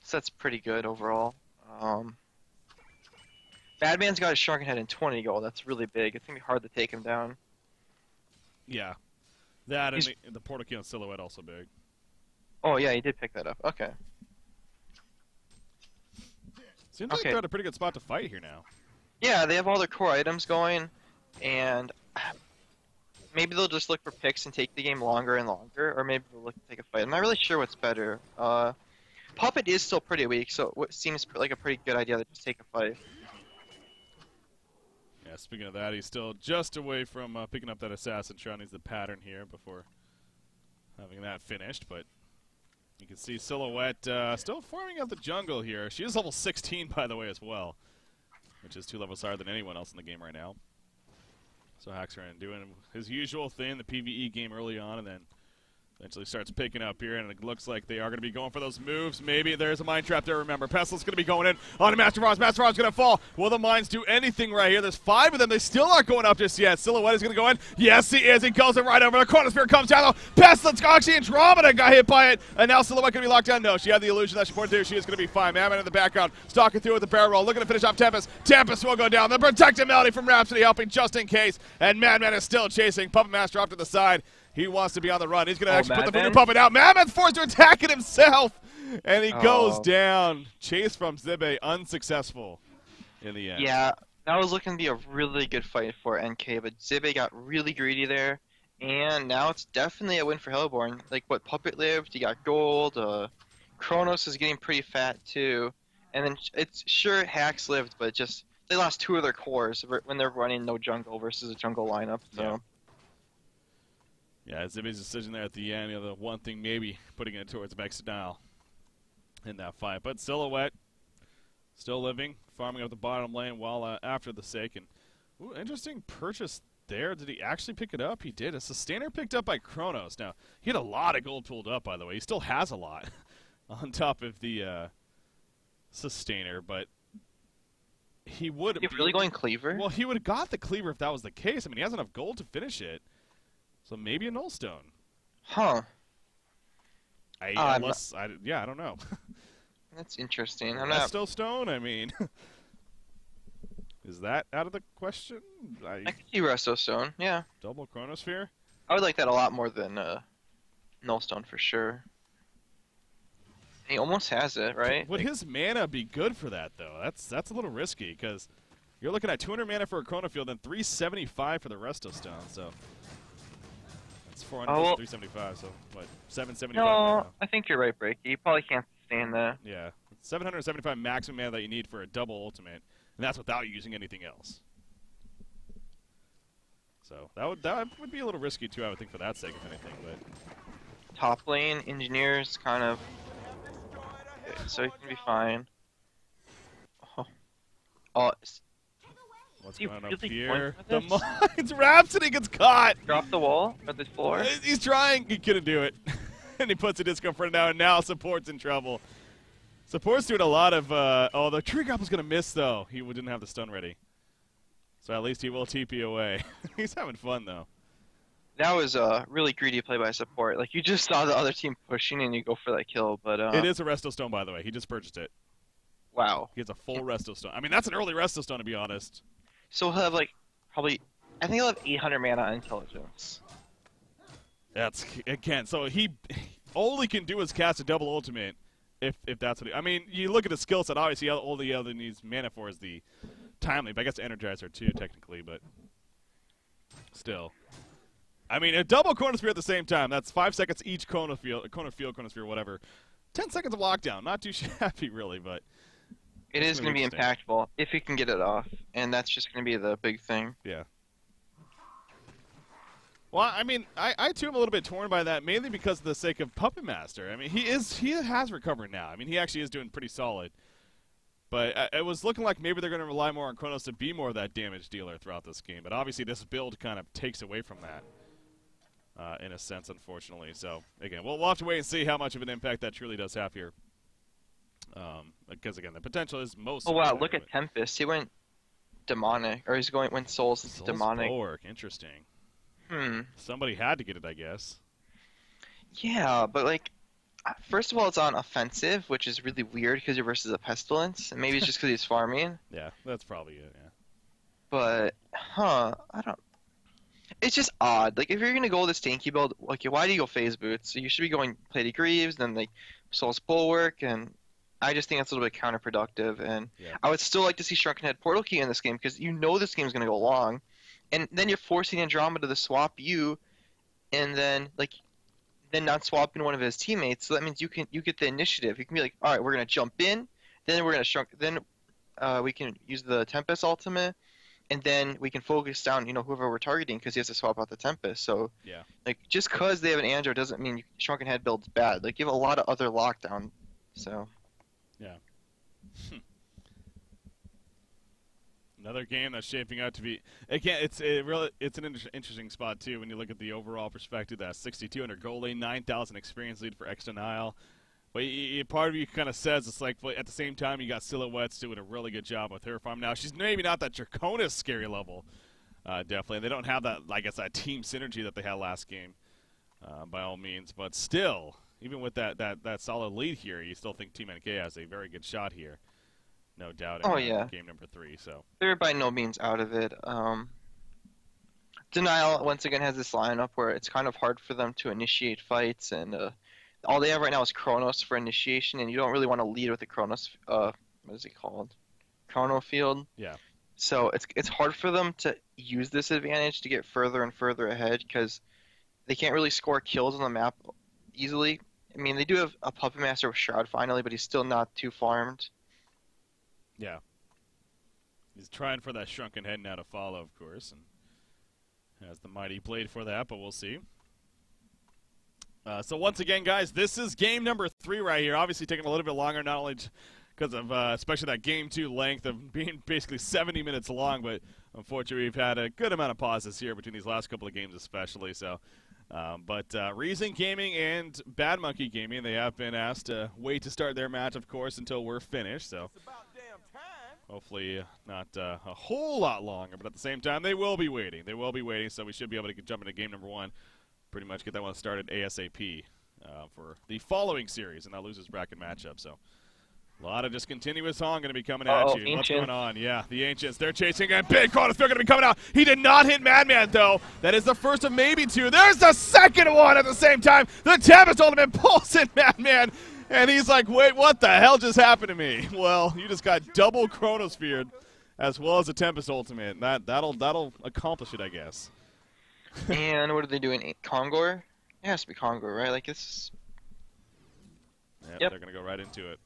So that's pretty good overall. Badman's got a Shrunken Head and 20 gold. That's really big. It's going to be hard to take him down. Yeah. That and the portal key on Silhouette also big. Oh, yeah, he did pick that up. Okay. Seems like they're at a pretty good spot to fight here now. Yeah, they have all their core items going, and maybe they'll just look for picks and take the game longer and longer, or maybe they'll look to take a fight. I'm not really sure what's better. The Puppet is still pretty weak, so it seems like a pretty good idea to just take a fight. Yeah, speaking of that, he's still just away from picking up that assassin shot. Needs the pattern here before having that finished, but you can see Silhouette still forming out the jungle here. She is level 16, by the way, as well, which is 2 levels higher than anyone else in the game right now. So Haxran doing his usual thing, the PvE game early on, and then eventually starts picking up here, and it looks like they are going to be going for those moves. Maybe there's a mine trap there, remember. Pestil's going to be going in on Master Frost. Master Frost's going to fall. Will the mines do anything right here? There's 5 of them. They still aren't going up just yet. Silhouette is going to go in. Yes, he is. He goes it right over. The Chronosphere comes down, though. Pestil's actually Andromeda got hit by it, and now Silhouette going to be locked down. No, she had the illusion that she wanted to do. She is going to be fine. Mammoth in the background, stalking through with the barrel roll, looking to finish off Tempest. Tempest will go down. The protective melody from Rhapsody helping just in case, and Madman is still chasing. Puppet Master off to the side. He wants to be on the run. He's going to actually put the Voodoo Puppet out. Mammoth forced to attack it himself, and he goes down. Chase from Zibe unsuccessful in the end. Yeah, that was looking to be a really good fight for NK, but Zibe got really greedy there, and now it's definitely a win for Hellborn. Like, what, Puppet lived, he got gold, Kronos is getting pretty fat too, and then it's sure Hax lived, but just they lost 2 of their cores when they're running no jungle versus a jungle lineup, so... Yeah. Yeah, Zibe's decision there at the end, the one thing maybe putting it towards ex-dnL in that fight. But Silhouette still living, farming up the bottom lane while after the sake. And ooh, interesting purchase there. Did he actually pick it up? He did. A sustainer picked up by Kronos. Now, he had a lot of gold pulled up, by the way. He still has a lot on top of the sustainer, but he would... You're really going Cleaver? Well, he would have got the Cleaver if that was the case. I mean, he has enough gold to finish it. So maybe a null stone. Huh. I don't know. That's interesting. I'm Resto stone? I mean, is that out of the question? I could see Resto stone, yeah. Double Chronosphere? I would like that a lot more than null stone for sure. He almost has it, right? Would his mana be good for that, though? That's a little risky, because you're looking at 200 mana for a Chronofield and 375 for the Resto stone, so... 400 375, so what, 775 No, now. I think you're right, Breaky. You probably can't sustain that. Yeah, 775 maximum mana that you need for a double ultimate, and that's without using anything else. So that would be a little risky too, I would think, for that sake, if anything. But top lane, engineers, kind of. Okay, so you can be fine. Oh. What's going on up here? The mines! Rhapsody gets caught! Drop the wall at the floor? He's trying. He couldn't do it. And he puts a disco for it now, and now Support's in trouble. Support's doing a lot of... oh, the tree grapple's going to miss, though. He didn't have the stun ready. So at least he will TP away. He's having fun, though. That was a really greedy play by Support. Like, you just saw the other team pushing, and you go for that kill, but... It is a Resto Stone, by the way. He just purchased it. Wow. He has a full Resto Stone. I mean, that's an early Resto Stone, to be honest. So he'll have, like, probably... I think he'll have 800 mana on Intelligence. That's... Again, so he only can do is cast a double ultimate if that's what he... I mean, you look at his skill set, obviously all the other needs mana for is the timely, but I guess Energizer too, technically, but... Still. I mean, a double Chronosphere at the same time, that's 5 seconds each Chronosphere, whatever. 10 seconds of lockdown, not too shabby, really, but... It is going to be impactful if he can get it off, and that's just going to be the big thing. Yeah. Well, I mean, I too am a little bit torn by that, mainly because of the sake of Puppet Master. I mean, he has recovered now. I mean, he actually is doing pretty solid. But it was looking like maybe they're going to rely more on Kronos to be more of that damage dealer throughout this game. But obviously, this build kind of takes away from that, in a sense, unfortunately. So again, we'll have to wait and see how much of an impact that truly does have here. Because again, the potential is most. Oh wow! Look at Tempest. He went demonic, or went souls into demonic. Bulwark. Interesting. Somebody had to get it, I guess. Yeah, but like, first of all, it's on offensive, which is really weird because you're versus a pestilence, and maybe it's just because he's farming. Yeah, that's probably it. Yeah. But I don't. It's just odd. Like, if you're gonna go with this tanky build, like, why do you go phase boots? So you should be going Plated Greaves, then like Soul's Bulwark, and I just think that's a little bit counterproductive. And I would still like to see Shrunken Head Portal Key in this game because you know this game's gonna go long, and then you're forcing Andromeda to swap you, and then like then not swapping one of his teammates. So that means you get the initiative. You can be like, all right, we're gonna jump in, then we're gonna shrunk, then we can use the Tempest ultimate, and then we can focus down, whoever we're targeting because he has to swap out the Tempest. So Yeah. like just because they have an Andro doesn't mean Shrunken Head build's bad. Like you have a lot of other lockdown. So Yeah. Another game that's shaping out to be, again, it's an interesting spot too when you look at the overall perspective. That 6,200 goal lane, 9,000 experience lead for ex-dnL. But part of you kind of says it's like, but at the same time, you got Silhouettes doing a really good job with her farm. Now she's maybe not that Draconis scary level, definitely. They don't have that, I guess, that team synergy that they had last game, by all means. But still, even with that solid lead here, you still think Team NK has a very good shot here. No doubt. Oh yeah, game number 3. So they're by no means out of it. dnL once again has this lineup where it's kind of hard for them to initiate fights, and all they have right now is Chronos for initiation, and you don't really want to lead with the Chronos. What is it called? Chrono Field. yeah. So it's hard for them to use this advantage to get further and further ahead because they can't really score kills on the map easily. I mean, they do have a Puppet Master with Shroud finally, but he's still not too farmed. Yeah. He's trying for that Shrunken Head now to follow, of course, and has the Mighty Blade for that, but we'll see. So once again, guys, this is game number 3 right here. Obviously taking a little bit longer, not only because of especially that game 2 length of being basically 70 minutes long, but unfortunately we've had a good amount of pauses here between these last couple of games especially. So, but Reason Gaming and Bad Monkey Gaming, they have been asked to wait to start their match, of course, until we're finished. So hopefully not a whole lot longer, but at the same time, they will be waiting. They will be waiting, so we should be able to jump into game number 1. Pretty much get that one started ASAP for the following series and that losers bracket matchup. So a lot of just continuous HoN going to be coming at you. Ancient. What's going on? Yeah, the Ancients. They're chasing and big Chronos going to be coming out. He did not hit Madman, though. That is the first of maybe 2. There's the second one at the same time. The Tempest Ultimate pulls in Madman. And he's like, wait, what the hell just happened to me? Well, you just got double Chronosphered as well as a Tempest Ultimate. That'll accomplish it, I guess. And what are they doing? Kongor? It has to be Kongor, right? Like it's. Yep. They're gonna go right into it.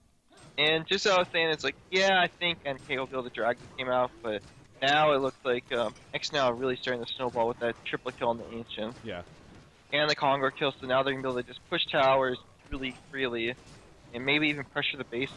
And just as I was saying, it's like, yeah, I think NK will be able to drag the game out, but now it looks like ex-dnL really starting to snowball with that triple kill on the Ancient. Yeah. And the Kongor kill, so now they're gonna be able to just push towers really freely, and maybe even pressure the base.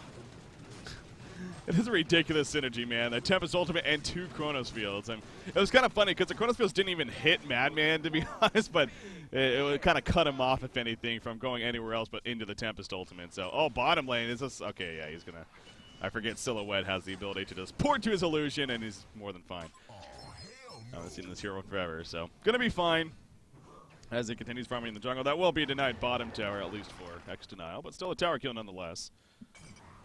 It is a ridiculous synergy, man. A Tempest Ultimate and 2 Chronos Fields. And it was kind of funny because the Chronos Fields didn't even hit Madman, to be honest, but it would kind of cut him off, if anything, from going anywhere else but into the Tempest Ultimate. So, bottom lane is this. Okay, yeah, he's going to. I forget Silhouette has the ability to just port to his illusion, and he's more than fine. I haven't seen this hero forever, so going to be fine as he continues farming in the jungle. That will be a denied bottom tower, at least for ex-dnL, but still a tower kill nonetheless.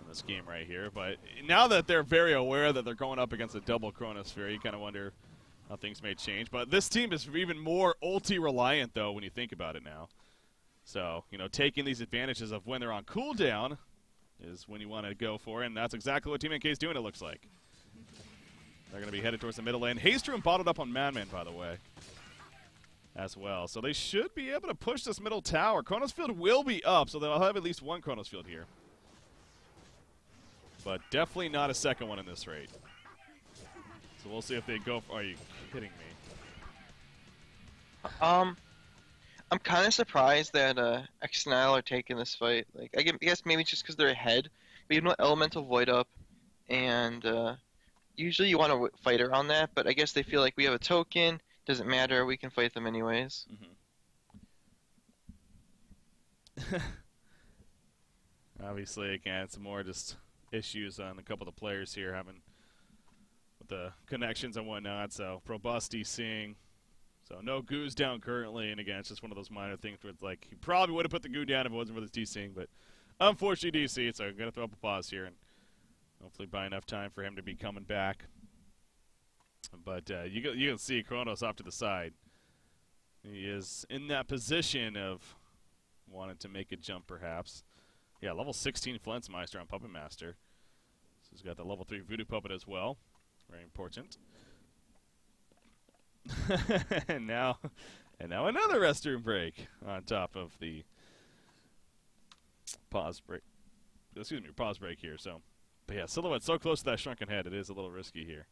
This game right here, but now that they're very aware that they're going up against a double Chronosphere, you kind of wonder how things may change. But this team is even more ulti reliant, though, when you think about it now. So, taking these advantages of when they're on cooldown is when you want to go for it, and that's exactly what Team NK is doing, it looks like. They're going to be headed towards the middle lane. Haystrom bottled up on Madman, by the way, as well. So they should be able to push this middle tower. Chronos Field will be up, so they'll have at least one Chronos Field here. But definitely not a second one in this rate. So we'll see if they go for... Are you kidding me? I'm kind of surprised that ex-dnL are taking this fight. Like, I guess maybe just because they're ahead. But you know, Elemental Void up, and usually you want to fight around that. But I guess they feel like we have a token. Doesn't matter. We can fight them anyways. Mm-hmm. Obviously, again, it's more just issues on a couple of the players here having with the connections and whatnot. So robust DCing. So no goos down currently, and again, it's just one of those minor things where it's like he probably would have put the goo down if it wasn't for this DCing, but unfortunately DC. So I'm gonna throw up a pause here and hopefully buy enough time for him to be coming back. But you can see Kronos off to the side. He is in that position of wanting to make a jump, perhaps. Yeah, level 16 Flensmeister on Puppet Master. So he's got the level 3 Voodoo Puppet as well. Very important. And now And now another restroom break on top of the pause break. Excuse me, pause break here. So, but yeah, Silhouette so close to that shrunken head, it is a little risky here.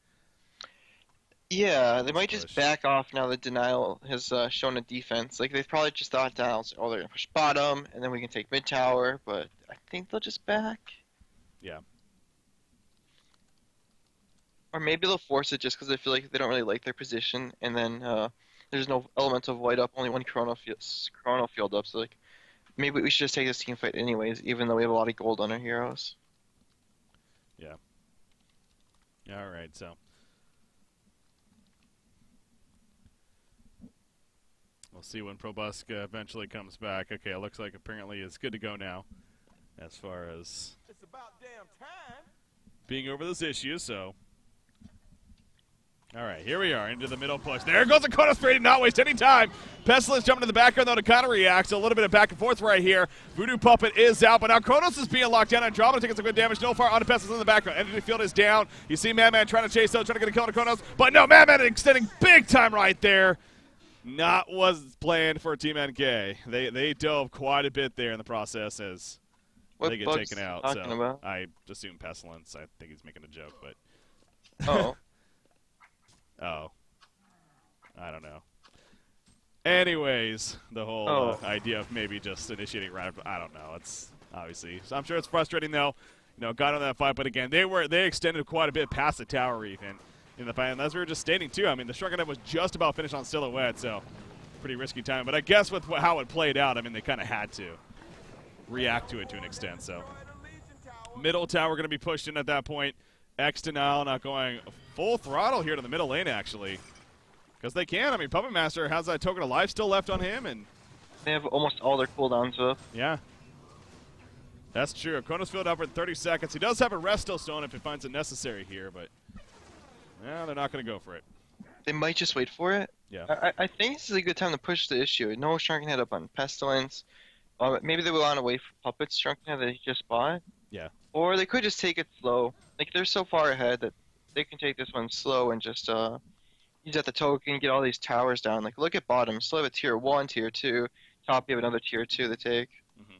Yeah, they might just back off now that denial has shown a defense. Like, they've probably just thought denial's, oh, they're going to push bottom, and then we can take mid tower, but I think they'll just back. Yeah. Or maybe they'll force it just because they feel like they don't really like their position, and then there's no element of void up, only one chrono field up, so like, maybe we should just take this team fight anyways, even though we have a lot of gold on our heroes. Yeah. All right, so. We'll see when Probuska eventually comes back. Okay, it looks like apparently it's good to go now as far as it's about damn time. Being over this issue, so. All right, here we are into the middle push. There goes the Konos Fade, not waste any time. Pestilence jumping to the background, though, to kind of react. So a little bit of back and forth right here. Voodoo Puppet is out, but now Kronos is being locked down. Andromeda taking some good damage. No far on Pestilence in the background. Energy field is down. You see Madman trying to chase, though, trying to get a kill on Kronos. But no, Madman extending big time right there. Not was planned for Team NK. They dove quite a bit there in the process as they get taken out. So about? I assume Pestilence. I think he's making a joke, but oh, oh, I don't know. Anyways, the whole idea of maybe just initiating round, I don't know. It's obviously, so I'm sure it's frustrating though. You know, got on that fight, but again, they extended quite a bit past the tower even. In the fight, and as we were just stating too, I mean, the Shrunken Head was just about finished on Silhouette, so pretty risky time. But I guess with how it played out, I mean, they kind of had to react to it to an extent. So middle tower going to be pushed in at that point. ex-dnL not going full throttle here to the middle lane, actually, because they can. I mean, Puppet Master has that token of life still left on him, and they have almost all their cooldowns up. Yeah. That's true. Kronos field up for 30 seconds. He does have a Resto Stone if he finds it necessary here, but yeah, they're not going to go for it. They might just wait for it. Yeah. I think this is a good time to push the issue. No Shrunken Head up on Pestilence. Maybe they will want to wait for Puppet's Shrunken Head that they just bought. Yeah. Or they could just take it slow. Like, they're so far ahead that they can take this one slow and just use at the token, get all these towers down. Like, look at bottom. Still have a tier 1, tier 2. Top, you have another tier 2 to take. Mm-hmm.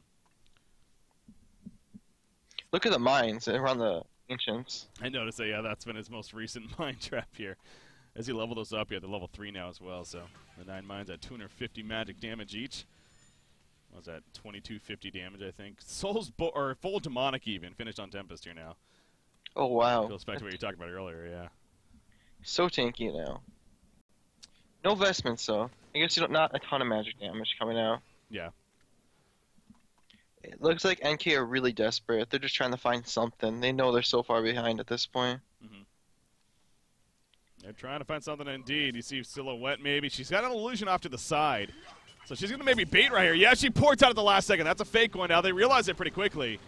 Look at the mines around the Ancients. I noticed that, yeah, that's been his most recent mine trap here. As he leveled those up, yeah, they're level 3 now as well, so the 9 mines at 250 magic damage each. What was that? 2250 damage, I think. Or full demonic even, finished on Tempest here now. Oh, wow. Goes back to what you talked about earlier, yeah. So tanky now. No vestments, though. I guess not a ton of magic damage coming out. Yeah. It looks like NK are really desperate. They're just trying to find something. They know they're so far behind at this point. Mm-hmm. They're trying to find something indeed. You see Silhouette maybe. She's got an illusion off to the side. So she's going to maybe bait right here. Yeah, she ports out at the last second. That's a fake one now. They realize it pretty quickly.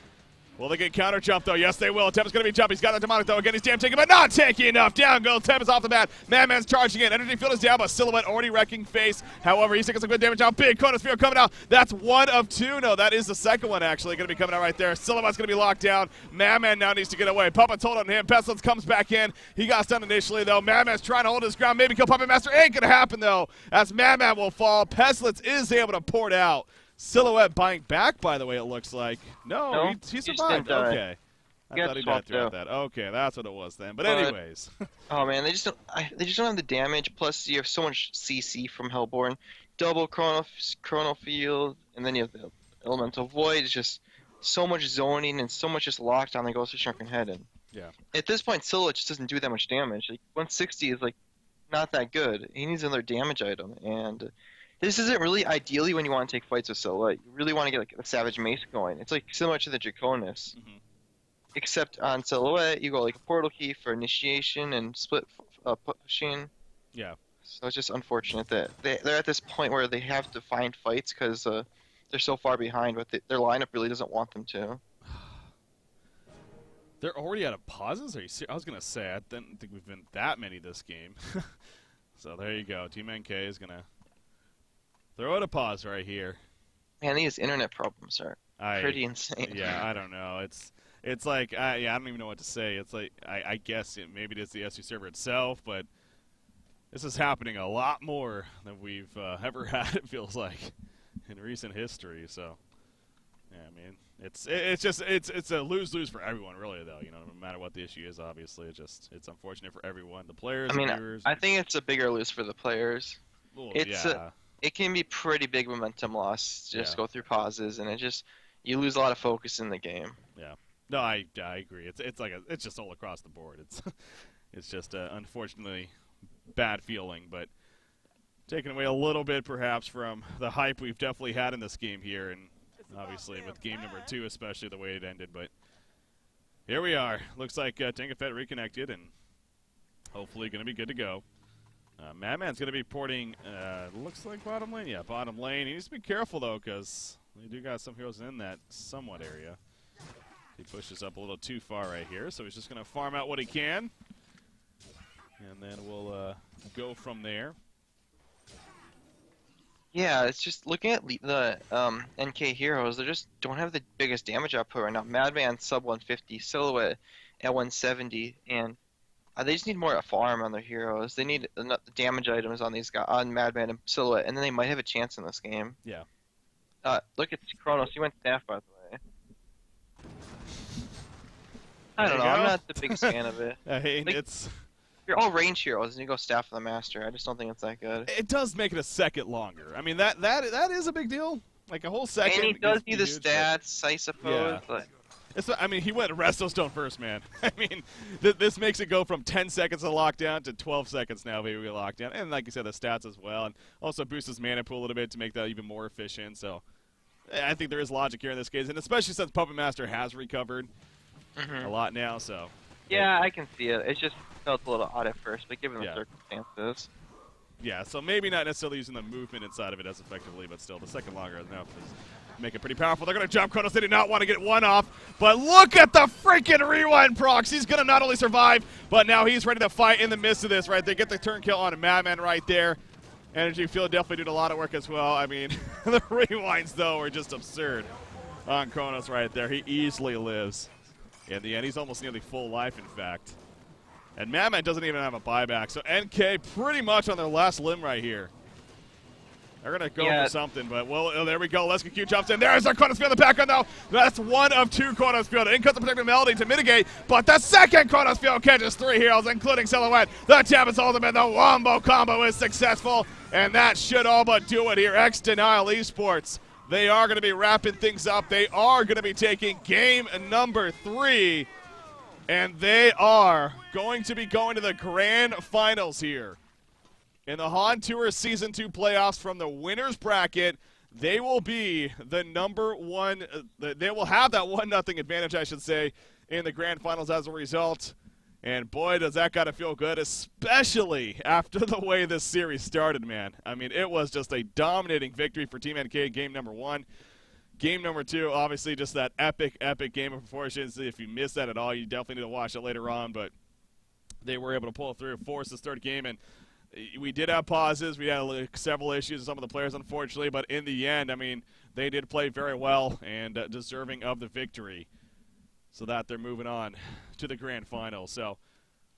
Will they get counter jump, though? Yes, they will. Tempest going to be jump. He's got the demonic, though. Again, he's damn tanky, but not tanky enough. Down goes Tempest off the bat. Madman's charging in. Energy field is down, but Silhouette already wrecking face. However, he's taking some good damage now. Big Kronos field coming out. That's 1 of 2. No, that is the second one, actually, going to be coming out right there. Silhouette's going to be locked down. Madman now needs to get away. Puppet's hold on him. Pestilence comes back in. He got stunned initially, though. Madman's trying to hold his ground. Maybe kill Puppet Master. Ain't going to happen, though, as Madman will fall. Pestilence is able to port out. Silhouette buying back, by the way, it looks like. No, he survived. Okay. I thought he died throughout that. Okay, that's what it was then. But anyways. Oh man, they just don't have the damage. Plus, you have so much CC from Hellborn, double chrono field, and then you have the elemental void. It's just so much zoning and so much just lockdown that goes to Shrunken Head. And yeah. At this point, Silhouette just doesn't do that much damage. Like 160 is like not that good. He needs another damage item, and this isn't really ideally when you want to take fights with Silhouette. You really want to get like a Savage Mace going. It's like similar to the Draconis. Mm-hmm. Except on Silhouette, you go like a portal key for initiation and split pushing. Yeah. So it's just unfortunate that they're at this point where they have to find fights because they're so far behind, but their lineup really doesn't want them to. They're already out of pauses? Are you serious? I was going to say, I didn't think we've been that many this game. So there you go. Team NK is going to throw out a pause right here. Man, these internet problems are pretty insane. Yeah, I don't know. It's like, yeah, I don't even know what to say. It's like, I guess maybe it is the SU server itself, but This is happening a lot more than we've ever had, it feels like, in recent history. So, yeah, I mean, it's a lose-lose for everyone, really, though. You know, no matter what the issue is, obviously, it's unfortunate for everyone, the players, I mean, the viewers. I think it's a bigger lose for the players. Well, It's yeah, it can be pretty big momentum loss. Just Yeah. go through pauses, and you lose a lot of focus in the game. yeah. No, I agree. It's just all across the board. It's just unfortunately bad feeling, but taking away a little bit perhaps from the hype we've definitely had in this game here, and obviously with game number 2, especially the way it ended. But here we are. Looks like Tank Fett reconnected, and hopefully going to be good to go. Madman's going to be porting, looks like bottom lane. Yeah, bottom lane. He needs to be careful, though, because they do got some heroes in that somewhat area. He pushes up a little too far right here, so he's just going to farm out what he can. And then we'll go from there. Yeah, it's just looking at the NK heroes. They just don't have the biggest damage output right now. Madman sub 150, Silhouette at 170, and they just need more farm on their heroes. They need damage items on these guys, on Madman and Silhouette, and then they might have a chance in this game. Yeah. Look at Kronos. He went staff, by the way. I don't know. There you I'm go. not the biggest fan of it. Hey, Like- it's You're all range heroes, and you go staff for the master. I just don't think it's that good. it does make it a second longer. I mean that is a big deal. Like a whole second. And he does is need the huge, but- stats, I suppose. Yeah. But I mean, he went Resto Stone first, man. I mean, this makes it go from 10 seconds of lockdown to 12 seconds now, maybe lockdown. And like you said, the stats as well. And also boosts his mana pool a little bit to make that even more efficient. So I think there is logic here in this case. And especially since Puppet Master has recovered a lot now. So yeah, I can see it. It just felt a little odd at first, but given the Yeah. circumstances. yeah, so maybe not necessarily using the movement inside of it as effectively, but still, the second longer enough is make it pretty powerful. They're going to jump Kronos. They do not want to get one off, but look at the freaking rewind procs. He's going to not only survive, but now he's ready to fight in the midst of this right there. Get the turn kill on a Madman right there. Energy Field definitely doing a lot of work as well. I mean, the rewinds, though, are just absurd on Kronos right there. He easily lives. In the end, he's almost nearly full life, in fact. And Madman doesn't even have a buyback, so NK pretty much on their last limb right here. They're going to go Yeah. for something, but, well, there we go. Let's Q jumps in. There's our Kronos Field in the background, though. That's one of 2 Kronos Field. In comes the Protective Melody to mitigate, but the second Kronos Field catches 3 heroes, including Silhouette. The Tavis Ultimate, the Wombo combo is successful, and that should all but do it here. ex-dnL Esports, they are going to be wrapping things up. They are going to be taking game number 3, and they are going to be going to the grand finals here. In the HoN Tour Season 2 playoffs from the winner's bracket, they will be the number 1. They will have that 1-0 advantage, I should say, in the grand finals as a result. And boy, does that gotta feel good, especially after the way this series started, man. I mean, it was just a dominating victory for Team NK game number 1. Game number 2, obviously just that epic game of proportions. If you missed that at all, you definitely need to watch it later on. But they were able to pull through, force this third game, and we did have pauses. We had several issues with some of the players, unfortunately. But in the end, I mean, they did play very well and deserving of the victory. So that they're moving on to the grand final. So,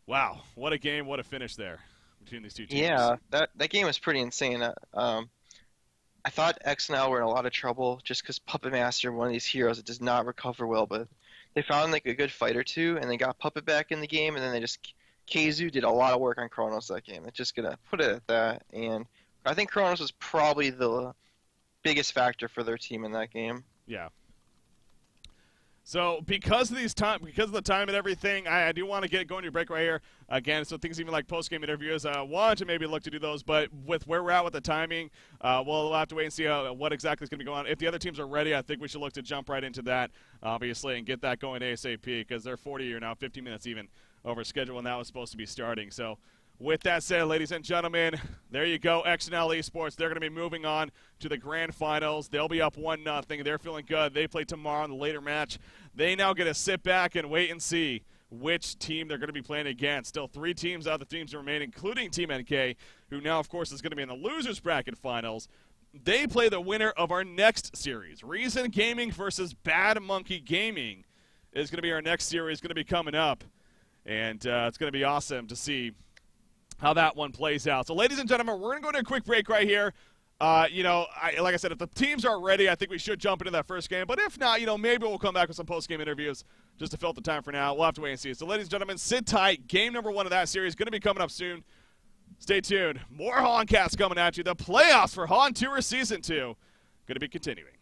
wow, what a game, what a finish there between these two teams. Yeah, that game was pretty insane. I thought ex-dnL were in a lot of trouble just because Puppet Master, one of these heroes, that does not recover well, but they found like a good fight or two, and they got Puppet back in the game, and then they just Keizu did a lot of work on Kronos that game. It's just gonna put it at that, and I think Kronos was probably the biggest factor for their team in that game. Yeah. So because of the time and everything, I do want to get going to your break right here again. So things even like post-game interviews, I want to maybe look to do those, but with where we're at with the timing, we'll have to wait and see what exactly is going to be going on. If the other teams are ready, I think we should look to jump right into that, obviously, and get that going ASAP because they're 40 or now 15 minutes even over schedule, and that was supposed to be starting. So with that said, ladies and gentlemen, there you go. ex-dnL Esports, they're going to be moving on to the grand finals. They'll be up 1-0. They're feeling good. They play tomorrow in the later match. They now get to sit back and wait and see which team they're going to be playing against. Still 3 teams out of the teams remain, including Team NK, who now, of course, is going to be in the losers bracket finals. They play the winner of our next series. Reason Gaming versus Bad Monkey Gaming is going to be our next series, going to be coming up. And it's going to be awesome to see how that one plays out. So, ladies and gentlemen, we're going to go to a quick break right here. Like I said, if the teams aren't ready, I think we should jump into that first game. But if not, maybe we'll come back with some post-game interviews just to fill up the time for now. We'll have to wait and see. So, ladies and gentlemen, sit tight. Game number 1 of that series is going to be coming up soon. Stay tuned. More HoNcast coming at you. The playoffs for HoN Tour Season 2 going to be continuing.